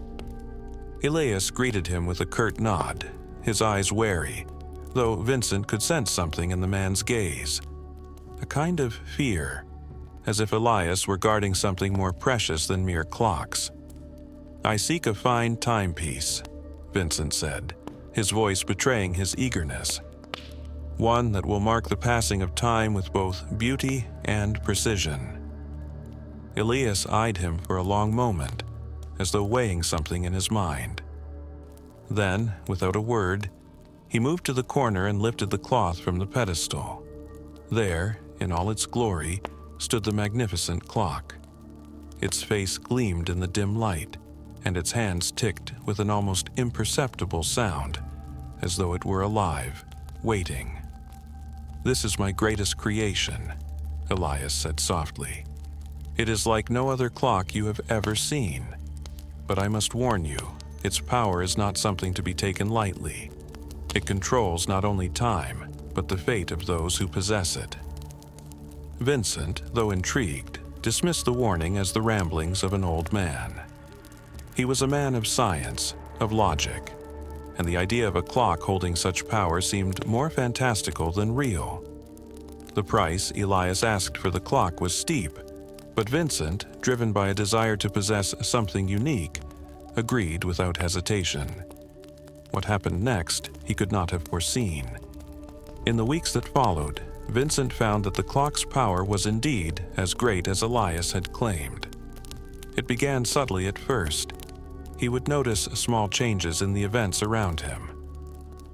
Elias greeted him with a curt nod, his eyes wary, though Vincent could sense something in the man's gaze. A kind of fear, as if Elias were guarding something more precious than mere clocks. "I seek a fine timepiece," Vincent said, his voice betraying his eagerness. "One that will mark the passing of time with both beauty and precision." Elias eyed him for a long moment, as though weighing something in his mind. Then, without a word, he moved to the corner and lifted the cloth from the pedestal. There, in all its glory, stood the magnificent clock. Its face gleamed in the dim light, and its hands ticked with an almost imperceptible sound, as though it were alive, waiting. "This is my greatest creation," Elias said softly. "It is like no other clock you have ever seen. But I must warn you, its power is not something to be taken lightly. It controls not only time, but the fate of those who possess it." Vincent, though intrigued, dismissed the warning as the ramblings of an old man. He was a man of science, of logic, and the idea of a clock holding such power seemed more fantastical than real. The price Elias asked for the clock was steep, but Vincent, driven by a desire to possess something unique, agreed without hesitation. What happened next, he could not have foreseen. In the weeks that followed, Vincent found that the clock's power was indeed as great as Elias had claimed. It began subtly at first. He would notice small changes in the events around him.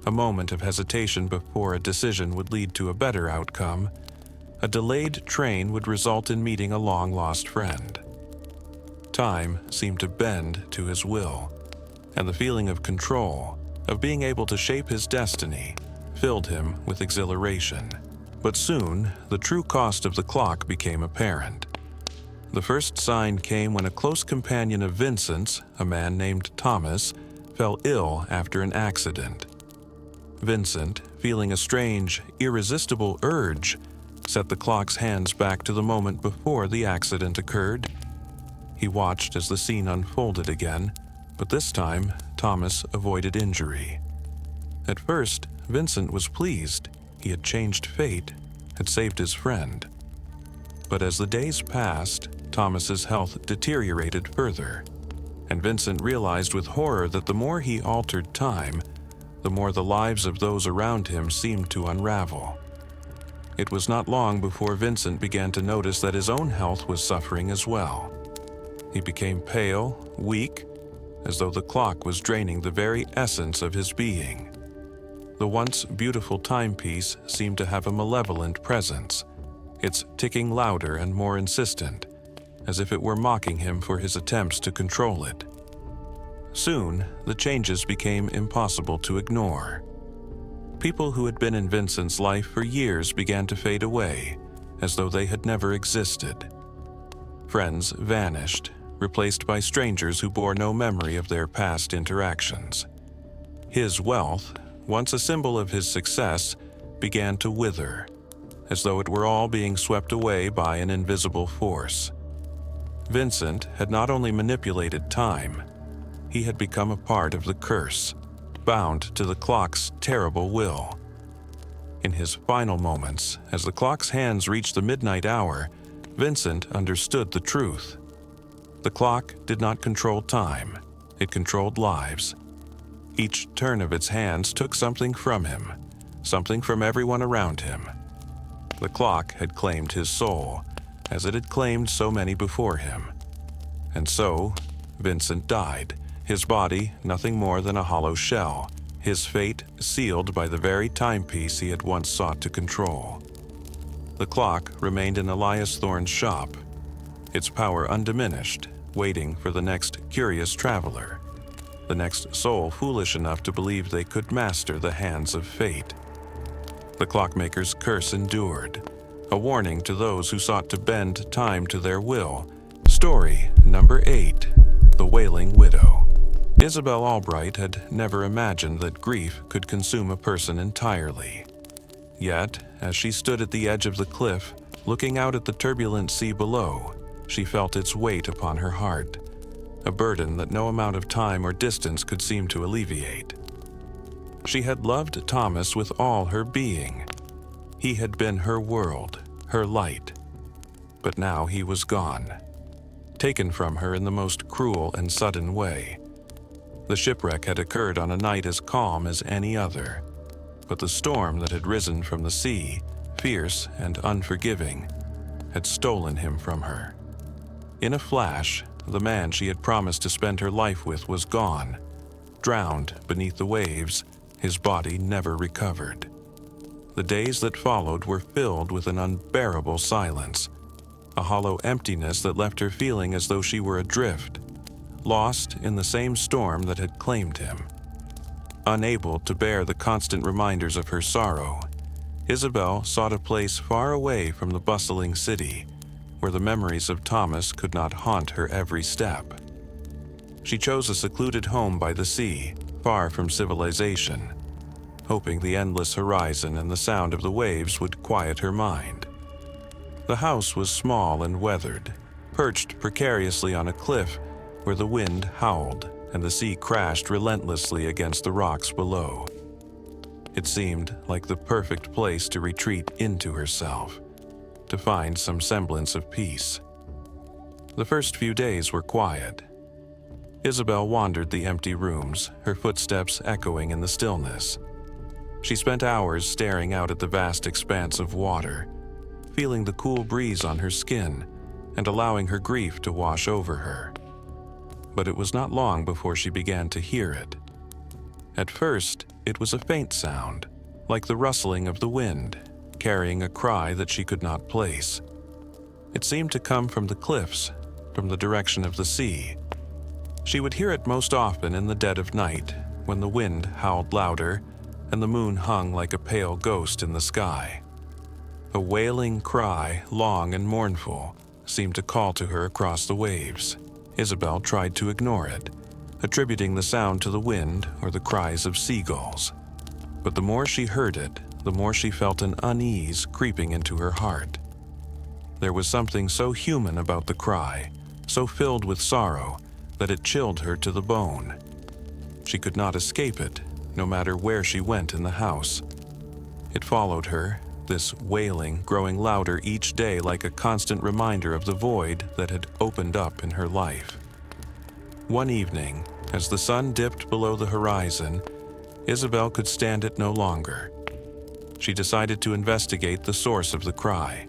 A moment of hesitation before a decision would lead to a better outcome. A delayed train would result in meeting a long-lost friend. Time seemed to bend to his will, and the feeling of control, of being able to shape his destiny, filled him with exhilaration. But soon, the true cost of the clock became apparent. The first sign came when a close companion of Vincent's, a man named Thomas, fell ill after an accident. Vincent, feeling a strange, irresistible urge, set the clock's hands back to the moment before the accident occurred. He watched as the scene unfolded again, but this time Thomas avoided injury. At first, Vincent was pleased. He had changed fate, had saved his friend. But as the days passed, Thomas's health deteriorated further, and Vincent realized with horror that the more he altered time, the more the lives of those around him seemed to unravel. It was not long before Vincent began to notice that his own health was suffering as well. He became pale, weak, as though the clock was draining the very essence of his being. The once beautiful timepiece seemed to have a malevolent presence, its ticking louder and more insistent, as if it were mocking him for his attempts to control it. Soon, the changes became impossible to ignore. People who had been in Vincent's life for years began to fade away, as though they had never existed. Friends vanished, replaced by strangers who bore no memory of their past interactions. His wealth, once a symbol of his success, began to wither, as though it were all being swept away by an invisible force. Vincent had not only manipulated time, he had become a part of the curse, bound to the clock's terrible will. In his final moments, as the clock's hands reached the midnight hour, Vincent understood the truth. The clock did not control time, it controlled lives. Each turn of its hands took something from him, something from everyone around him. The clock had claimed his soul, as it had claimed so many before him. And so, Vincent died, his body nothing more than a hollow shell, his fate sealed by the very timepiece he had once sought to control. The clock remained in Elias Thorne's shop, its power undiminished, waiting for the next curious traveler, the next soul foolish enough to believe they could master the hands of fate. The clockmaker's curse endured, a warning to those who sought to bend time to their will. Story number 8, The Wailing Widow. Isabel Albright had never imagined that grief could consume a person entirely. Yet, as she stood at the edge of the cliff, looking out at the turbulent sea below, she felt its weight upon her heart, a burden that no amount of time or distance could seem to alleviate. She had loved Thomas with all her being. He had been her world, her light. But now he was gone, taken from her in the most cruel and sudden way. The shipwreck had occurred on a night as calm as any other, but the storm that had risen from the sea, fierce and unforgiving, had stolen him from her. In a flash, the man she had promised to spend her life with was gone, drowned beneath the waves, his body never recovered. The days that followed were filled with an unbearable silence, a hollow emptiness that left her feeling as though she were adrift, lost in the same storm that had claimed him. Unable to bear the constant reminders of her sorrow, Isabel sought a place far away from the bustling city, where the memories of Thomas could not haunt her every step. She chose a secluded home by the sea, far from civilization, hoping the endless horizon and the sound of the waves would quiet her mind. The house was small and weathered, perched precariously on a cliff where the wind howled and the sea crashed relentlessly against the rocks below. It seemed like the perfect place to retreat into herself, to find some semblance of peace. The first few days were quiet. Isabel wandered the empty rooms, her footsteps echoing in the stillness. She spent hours staring out at the vast expanse of water, feeling the cool breeze on her skin and allowing her grief to wash over her. But it was not long before she began to hear it. At first, it was a faint sound, like the rustling of the wind, carrying a cry that she could not place. It seemed to come from the cliffs, from the direction of the sea. She would hear it most often in the dead of night, when the wind howled louder and the moon hung like a pale ghost in the sky. A wailing cry, long and mournful, seemed to call to her across the waves. Isabel tried to ignore it, attributing the sound to the wind or the cries of seagulls. But the more she heard it, the more she felt an unease creeping into her heart. There was something so human about the cry, so filled with sorrow, that it chilled her to the bone. She could not escape it, no matter where she went in the house. It followed her, this wailing growing louder each day like a constant reminder of the void that had opened up in her life. One evening, as the sun dipped below the horizon, Isabel could stand it no longer. She decided to investigate the source of the cry.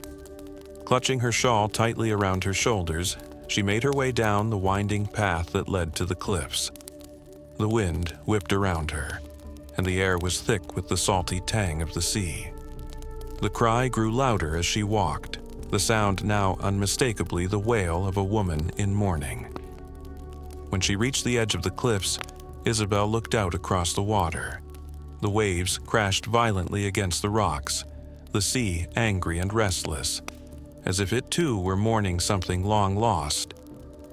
Clutching her shawl tightly around her shoulders, she made her way down the winding path that led to the cliffs. The wind whipped around her. and the air was thick with the salty tang of the sea. The cry grew louder as she walked, the sound now unmistakably the wail of a woman in mourning. When she reached the edge of the cliffs, Isabel looked out across the water. The waves crashed violently against the rocks, the sea angry and restless, as if it too were mourning something long lost.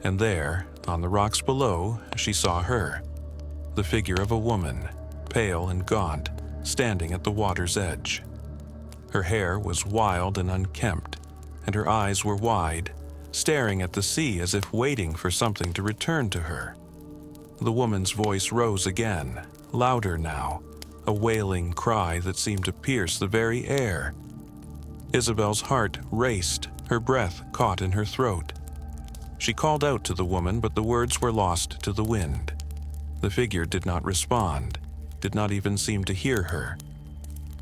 And there, on the rocks below, she saw her, the figure of a woman, pale and gaunt, standing at the water's edge. Her hair was wild and unkempt, and her eyes were wide, staring at the sea as if waiting for something to return to her. The woman's voice rose again, louder now, a wailing cry that seemed to pierce the very air. Isabel's heart raced, her breath caught in her throat. She called out to the woman, but the words were lost to the wind. The figure did not respond, did not even seem to hear her.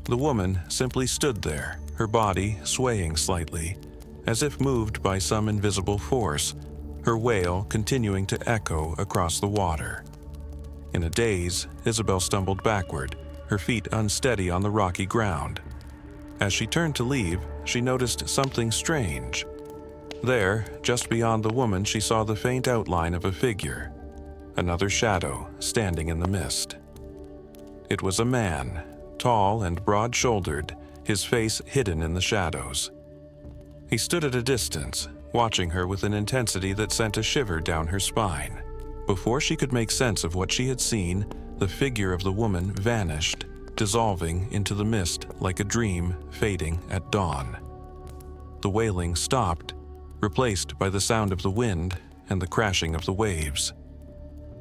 The woman simply stood there, her body swaying slightly, as if moved by some invisible force, her wail continuing to echo across the water. In a daze, Isabel stumbled backward, her feet unsteady on the rocky ground. As she turned to leave, she noticed something strange. There, just beyond the woman, she saw the faint outline of a figure, another shadow standing in the mist. It was a man, tall and broad-shouldered, his face hidden in the shadows. He stood at a distance, watching her with an intensity that sent a shiver down her spine. Before she could make sense of what she had seen, the figure of the woman vanished, dissolving into the mist like a dream fading at dawn. The wailing stopped, replaced by the sound of the wind and the crashing of the waves.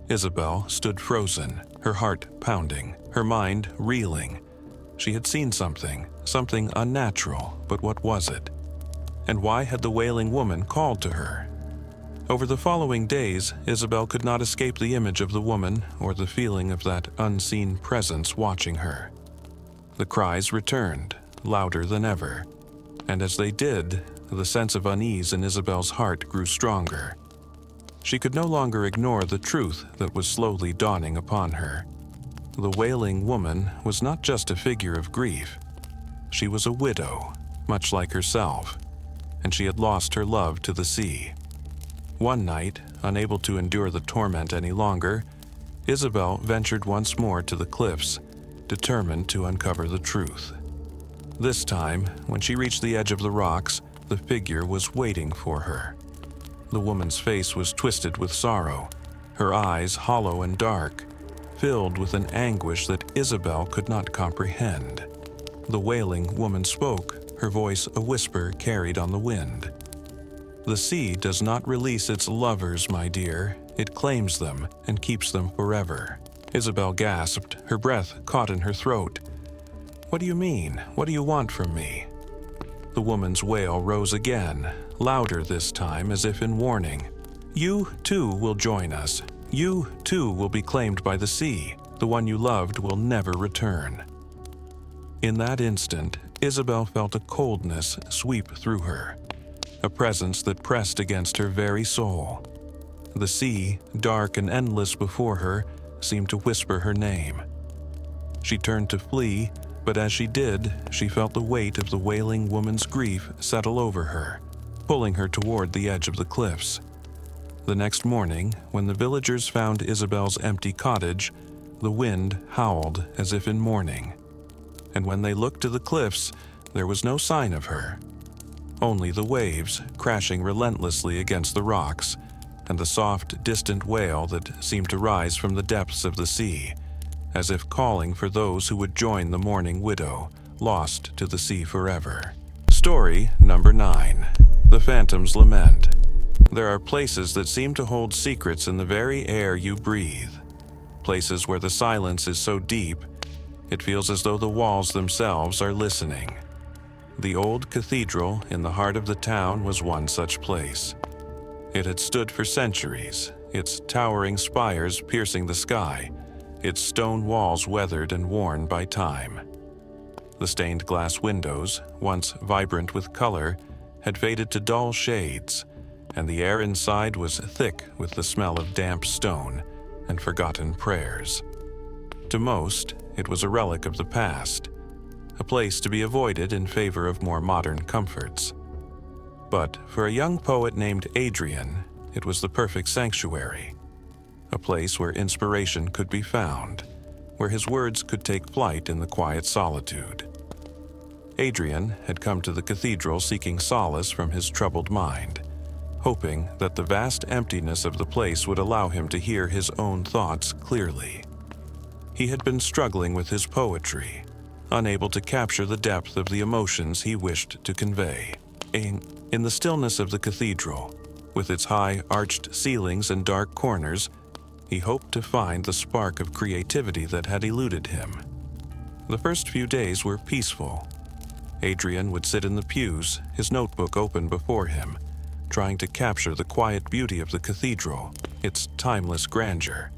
Isabel stood frozen, her heart pounding, her mind reeling. She had seen something unnatural, but what was it? And why had the wailing woman called to her? Over the following days, Isabel could not escape the image of the woman or the feeling of that unseen presence watching her. The cries returned, louder than ever, and as they did, the sense of unease in Isabel's heart grew stronger. She could no longer ignore the truth that was slowly dawning upon her. The wailing woman was not just a figure of grief. She was a widow, much like herself, and she had lost her love to the sea. One night, unable to endure the torment any longer, Isabel ventured once more to the cliffs, determined to uncover the truth. This time, when she reached the edge of the rocks, the figure was waiting for her. The woman's face was twisted with sorrow, her eyes hollow and dark, filled with an anguish that Isabel could not comprehend. The wailing woman spoke, her voice a whisper carried on the wind. "The sea does not release its lovers, my dear. It claims them and keeps them forever." Isabel gasped, her breath caught in her throat. "What do you mean? What do you want from me?" The woman's wail rose again, louder this time as if in warning. "You, too, will join us. You, too, will be claimed by the sea. The one you loved will never return." In that instant, Isabel felt a coldness sweep through her, a presence that pressed against her very soul. The sea, dark and endless before her, seemed to whisper her name. She turned to flee, but as she did, she felt the weight of the wailing woman's grief settle over her, pulling her toward the edge of the cliffs. The next morning, when the villagers found Isabel's empty cottage, the wind howled as if in mourning. And when they looked to the cliffs, there was no sign of her. Only the waves crashing relentlessly against the rocks, and the soft, distant wail that seemed to rise from the depths of the sea, as if calling for those who would join the mourning widow, lost to the sea forever. Story number 9. The Phantom's Lament. There are places that seem to hold secrets in the very air you breathe. Places where the silence is so deep, it feels as though the walls themselves are listening. The old cathedral in the heart of the town was one such place. It had stood for centuries, its towering spires piercing the sky, its stone walls weathered and worn by time. The stained glass windows, once vibrant with color, had faded to dull shades, and the air inside was thick with the smell of damp stone and forgotten prayers. To most, It was a relic of the past, a place to be avoided in favor of more modern comforts. But for a young poet named Adrian, it was the perfect sanctuary, a place where inspiration could be found, where his words could take flight in the quiet solitude. Adrian had come to the cathedral seeking solace from his troubled mind, hoping that the vast emptiness of the place would allow him to hear his own thoughts clearly. He had been struggling with his poetry, unable to capture the depth of the emotions he wished to convey. In the stillness of the cathedral, with its high arched ceilings and dark corners, he hoped to find the spark of creativity that had eluded him. The first few days were peaceful. Adrian would sit in the pews, his notebook open before him, trying to capture the quiet beauty of the cathedral, its timeless grandeur.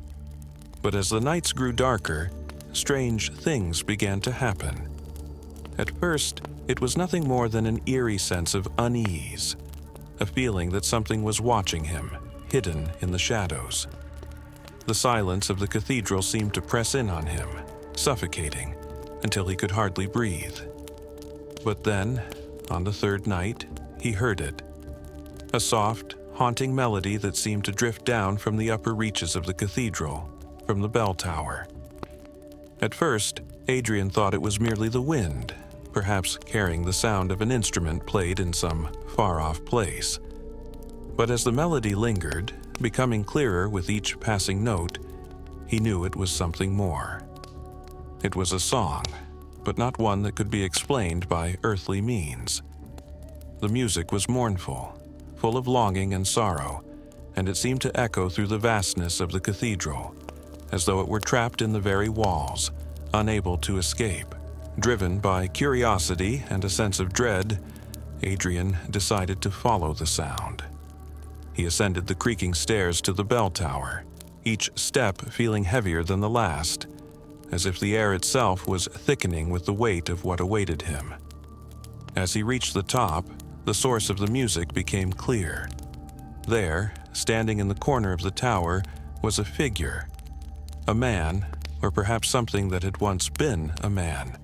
But as the nights grew darker, strange things began to happen. At first, it was nothing more than an eerie sense of unease, a feeling that something was watching him, hidden in the shadows. The silence of the cathedral seemed to press in on him, suffocating, until he could hardly breathe. But then, on the third night, he heard it. A soft, haunting melody that seemed to drift down from the upper reaches of the cathedral, from the bell tower. At first, Adrian thought it was merely the wind, perhaps carrying the sound of an instrument played in some far-off place. But as the melody lingered, becoming clearer with each passing note, he knew it was something more. It was a song, but not one that could be explained by earthly means. The music was mournful, full of longing and sorrow, and it seemed to echo through the vastness of the cathedral, as though it were trapped in the very walls, unable to escape. Driven by curiosity and a sense of dread, Adrian decided to follow the sound. He ascended the creaking stairs to the bell tower, each step feeling heavier than the last, as if the air itself was thickening with the weight of what awaited him. As he reached the top, the source of the music became clear. There, standing in the corner of the tower, was a figure. A man, or perhaps something that had once been a man.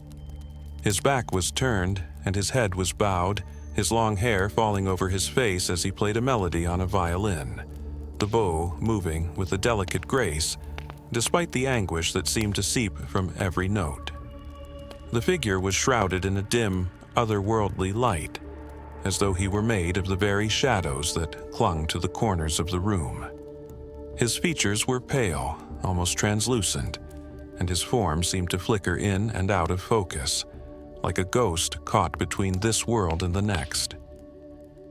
His back was turned, and his head was bowed, his long hair falling over his face as he played a melody on a violin, the bow moving with a delicate grace, despite the anguish that seemed to seep from every note. The figure was shrouded in a dim, otherworldly light, as though he were made of the very shadows that clung to the corners of the room. His features were pale, almost translucent, and his form seemed to flicker in and out of focus, like a ghost caught between this world and the next.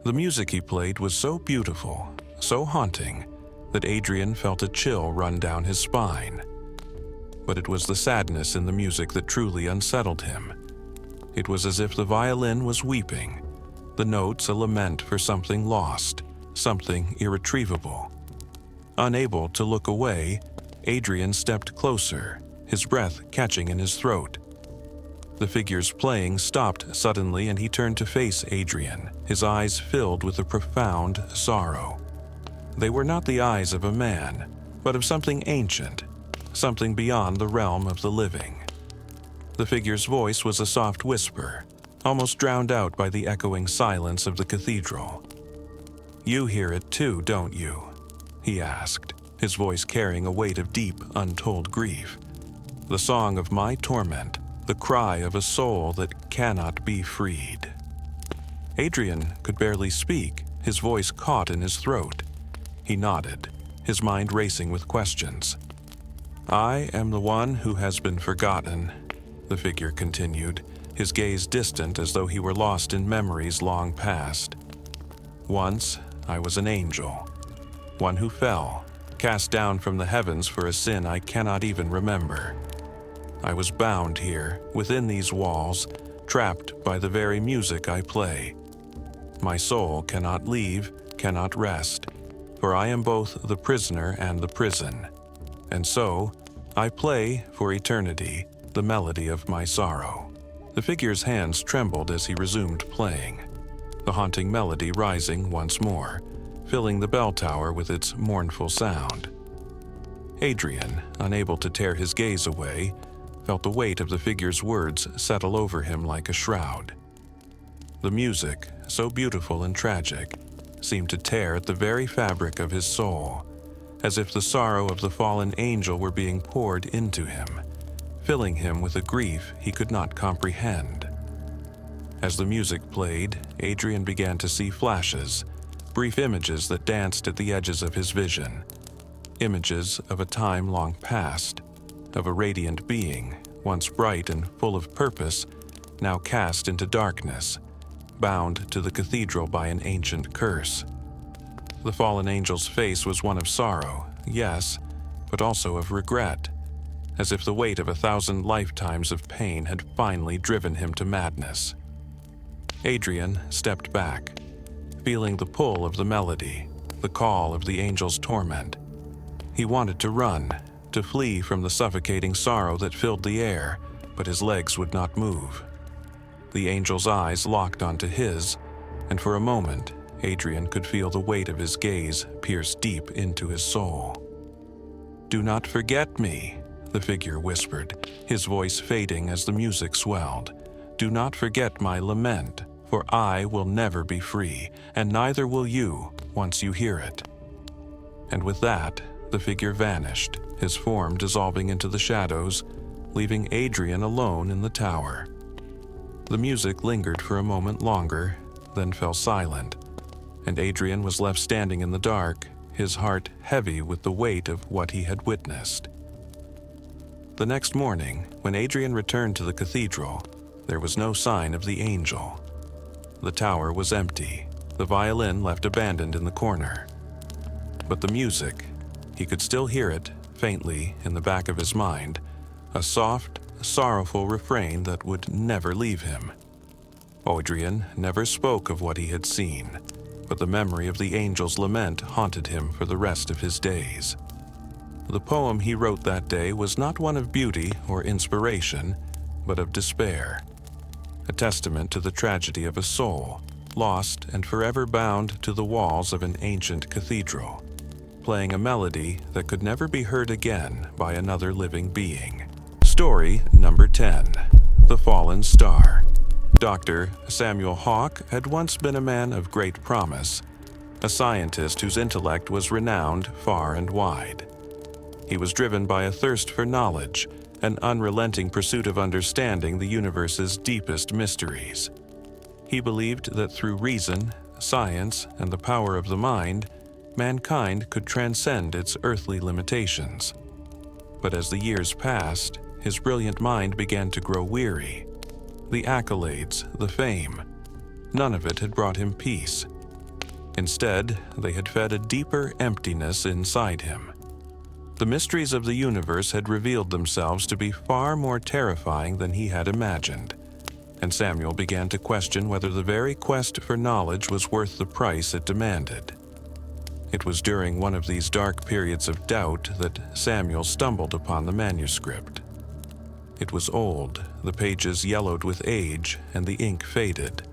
The music he played was so beautiful, so haunting, that Adrian felt a chill run down his spine. But it was the sadness in the music that truly unsettled him. It was as if the violin was weeping, the notes a lament for something lost, something irretrievable. Unable to look away, Adrian stepped closer, his breath catching in his throat. The figure's playing stopped suddenly and he turned to face Adrian, his eyes filled with a profound sorrow. They were not the eyes of a man, but of something ancient, something beyond the realm of the living. The figure's voice was a soft whisper, almost drowned out by the echoing silence of the cathedral. "You hear it too, don't you?" he asked, his voice carrying a weight of deep, untold grief. "The song of my torment, the cry of a soul that cannot be freed." Adrian could barely speak, his voice caught in his throat. He nodded, his mind racing with questions. "I am the one who has been forgotten," the figure continued, his gaze distant as though he were lost in memories long past. "Once I was an angel, one who fell, cast down from the heavens for a sin I cannot even remember. I was bound here, within these walls, trapped by the very music I play. My soul cannot leave, cannot rest, for I am both the prisoner and the prison. And so, I play, for eternity, the melody of my sorrow." The figure's hands trembled as he resumed playing, the haunting melody rising once more, filling the bell tower with its mournful sound. Adrian, unable to tear his gaze away, felt the weight of the figure's words settle over him like a shroud. The music, so beautiful and tragic, seemed to tear at the very fabric of his soul, as if the sorrow of the fallen angel were being poured into him, filling him with a grief he could not comprehend. As the music played, Adrian began to see flashes, brief images that danced at the edges of his vision. Images of a time long past, of a radiant being, once bright and full of purpose, now cast into darkness, bound to the cathedral by an ancient curse. The fallen angel's face was one of sorrow, yes, but also of regret, as if the weight of 1,000 lifetimes of pain had finally driven him to madness. Adrian stepped back, feeling the pull of the melody, the call of the angel's torment. He wanted to run, to flee from the suffocating sorrow that filled the air, but his legs would not move. The angel's eyes locked onto his, and for a moment, Adrian could feel the weight of his gaze pierce deep into his soul. "Do not forget me," the figure whispered, his voice fading as the music swelled. "Do not forget my lament, for I will never be free, and neither will you once you hear it." And with that, the figure vanished, his form dissolving into the shadows, leaving Adrian alone in the tower. The music lingered for a moment longer, then fell silent, and Adrian was left standing in the dark, his heart heavy with the weight of what he had witnessed. The next morning, when Adrian returned to the cathedral, there was no sign of the angel. The tower was empty, the violin left abandoned in the corner. But the music, he could still hear it, faintly, in the back of his mind, a soft, sorrowful refrain that would never leave him. Adrian never spoke of what he had seen, but the memory of the angel's lament haunted him for the rest of his days. The poem he wrote that day was not one of beauty or inspiration, but of despair, a testament to the tragedy of a soul, lost and forever bound to the walls of an ancient cathedral, playing a melody that could never be heard again by another living being. Story number 10. The Fallen Star. Dr. Samuel Hawke had once been a man of great promise, a scientist whose intellect was renowned far and wide. He was driven by a thirst for knowledge, an unrelenting pursuit of understanding the universe's deepest mysteries. He believed that through reason, science, and the power of the mind, mankind could transcend its earthly limitations. But as the years passed, his brilliant mind began to grow weary. The accolades, the fame, none of it had brought him peace. Instead, they had fed a deeper emptiness inside him. The mysteries of the universe had revealed themselves to be far more terrifying than he had imagined, and Samuel began to question whether the very quest for knowledge was worth the price it demanded. It was during one of these dark periods of doubt that Samuel stumbled upon the manuscript. It was old, the pages yellowed with age, and the ink faded,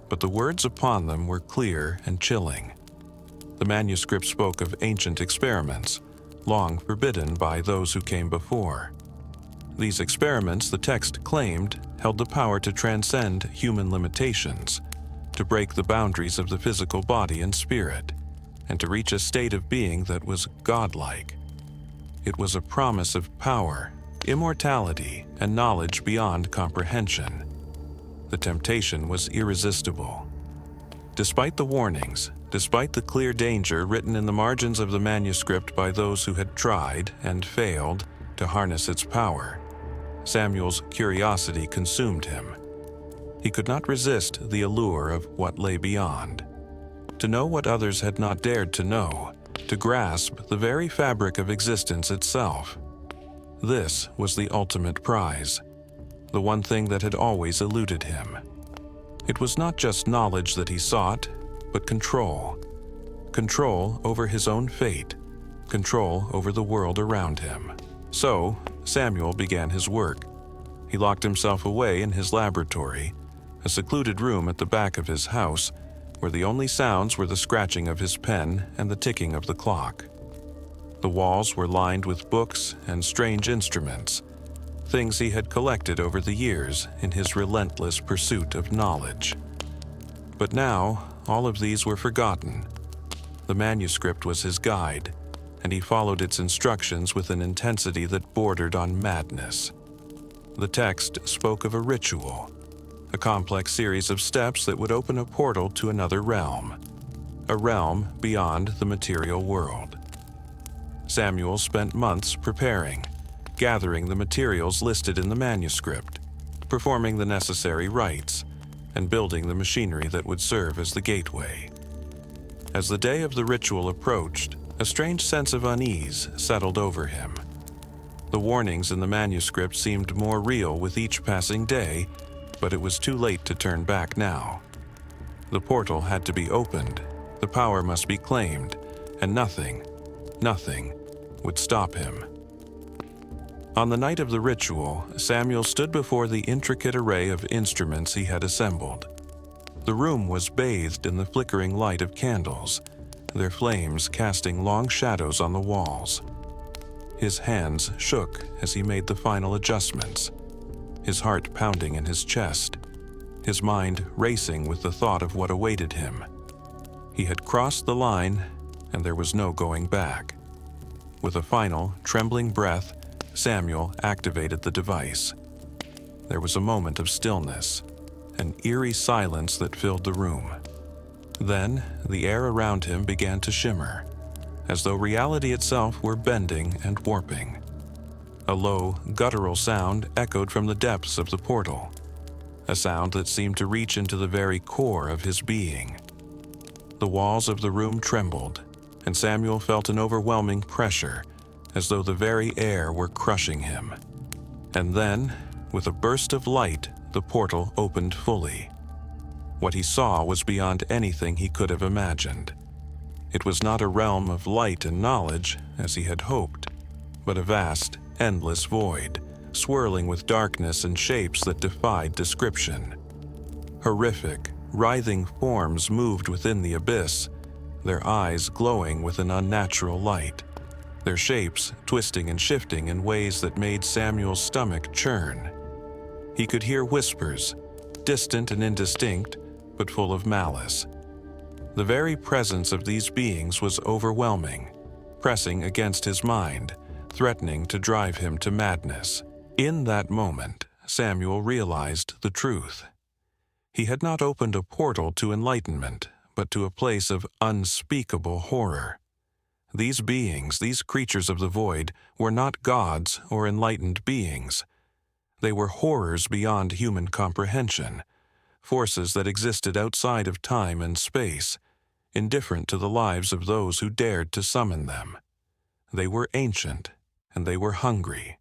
but the words upon them were clear and chilling. The manuscript spoke of ancient experiments, long forbidden by those who came before. These experiments, the text claimed, held the power to transcend human limitations, to break the boundaries of the physical body and spirit, and to reach a state of being that was godlike. It was a promise of power, immortality, and knowledge beyond comprehension. The temptation was irresistible. Despite the warnings, despite the clear danger written in the margins of the manuscript by those who had tried and failed to harness its power, Samuel's curiosity consumed him. He could not resist the allure of what lay beyond. To know what others had not dared to know, to grasp the very fabric of existence itself. This was the ultimate prize, the one thing that had always eluded him. It was not just knowledge that he sought, but control. Control over his own fate, control over the world around him. So, Samuel began his work. He locked himself away in his laboratory, a secluded room at the back of his house, where the only sounds were the scratching of his pen and the ticking of the clock. The walls were lined with books and strange instruments, things he had collected over the years in his relentless pursuit of knowledge. But now, all of these were forgotten. The manuscript was his guide, and he followed its instructions with an intensity that bordered on madness. The text spoke of a ritual, a complex series of steps that would open a portal to another realm, a realm beyond the material world. Samuel spent months preparing, gathering the materials listed in the manuscript, performing the necessary rites, and building the machinery that would serve as the gateway. As the day of the ritual approached, a strange sense of unease settled over him. The warnings in the manuscript seemed more real with each passing day, but it was too late to turn back now. The portal had to be opened, the power must be claimed, and nothing would stop him. On the night of the ritual, Samuel stood before the intricate array of instruments he had assembled. The room was bathed in the flickering light of candles, their flames casting long shadows on the walls. His hands shook as he made the final adjustments, his heart pounding in his chest, his mind racing with the thought of what awaited him. He had crossed the line, and there was no going back. With a final, trembling breath, Samuel activated the device. There was a moment of stillness, an eerie silence that filled the room. Then, the air around him began to shimmer, as though reality itself were bending and warping. A low, guttural sound echoed from the depths of the portal, a sound that seemed to reach into the very core of his being. The walls of the room trembled, and Samuel felt an overwhelming pressure, as though the very air were crushing him. And then, with a burst of light, the portal opened fully. What he saw was beyond anything he could have imagined. It was not a realm of light and knowledge, as he had hoped, but a vast, endless void, swirling with darkness and shapes that defied description. Horrific, writhing forms moved within the abyss, their eyes glowing with an unnatural light, their shapes twisting and shifting in ways that made Samuel's stomach churn. He could hear whispers, distant and indistinct, but full of malice. The very presence of these beings was overwhelming, pressing against his mind, threatening to drive him to madness. In that moment, Samuel realized the truth. He had not opened a portal to enlightenment, but to a place of unspeakable horror. These beings, these creatures of the void, were not gods or enlightened beings. They were horrors beyond human comprehension, forces that existed outside of time and space, indifferent to the lives of those who dared to summon them. They were ancient, and they were hungry.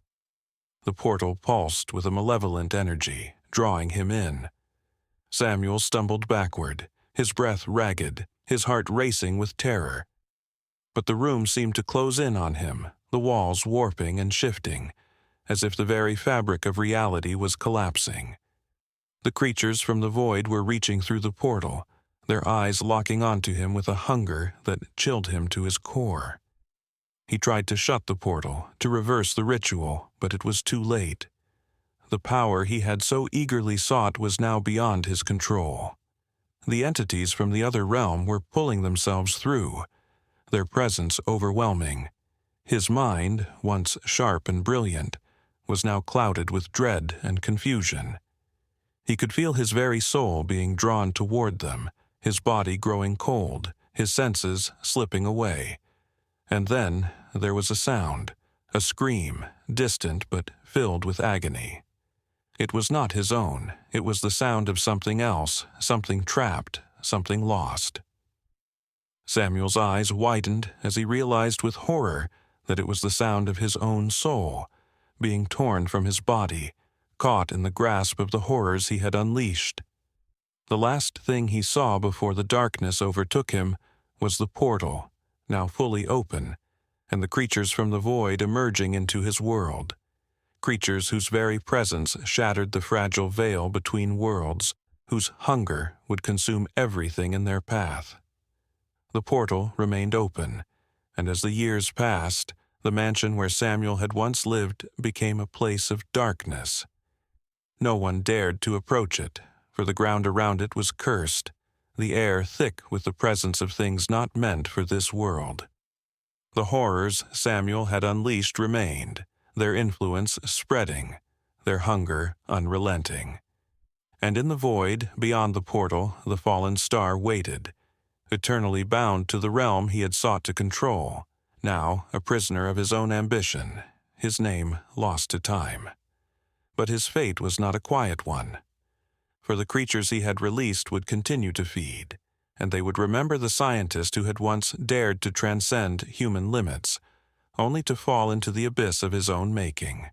The portal pulsed with a malevolent energy, drawing him in. Samuel stumbled backward, his breath ragged, his heart racing with terror. But the room seemed to close in on him, the walls warping and shifting, as if the very fabric of reality was collapsing. The creatures from the void were reaching through the portal, their eyes locking onto him with a hunger that chilled him to his core. He tried to shut the portal, to reverse the ritual, but it was too late. The power he had so eagerly sought was now beyond his control. The entities from the other realm were pulling themselves through, their presence overwhelming. His mind, once sharp and brilliant, was now clouded with dread and confusion. He could feel his very soul being drawn toward them, his body growing cold, his senses slipping away. And then there was a sound, a scream, distant but filled with agony. It was not his own. It was the sound of something else, something trapped, something lost. Samuel's eyes widened as he realized with horror that it was the sound of his own soul, being torn from his body, caught in the grasp of the horrors he had unleashed. The last thing he saw before the darkness overtook him was the portal, now fully open, and the creatures from the void emerging into his world. Creatures whose very presence shattered the fragile veil between worlds, whose hunger would consume everything in their path. The portal remained open, and as the years passed, The mansion where Samuel had once lived became a place of darkness. No one dared to approach it, for the ground around it was cursed, the air thick with the presence of things not meant for this world. The horrors Samuel had unleashed remained, their influence spreading, their hunger unrelenting. And in the void, beyond the portal, the fallen star waited, eternally bound to the realm he had sought to control, now a prisoner of his own ambition, his name lost to time. But his fate was not a quiet one, for the creatures he had released would continue to feed, and they would remember the scientist who had once dared to transcend human limits, only to fall into the abyss of his own making.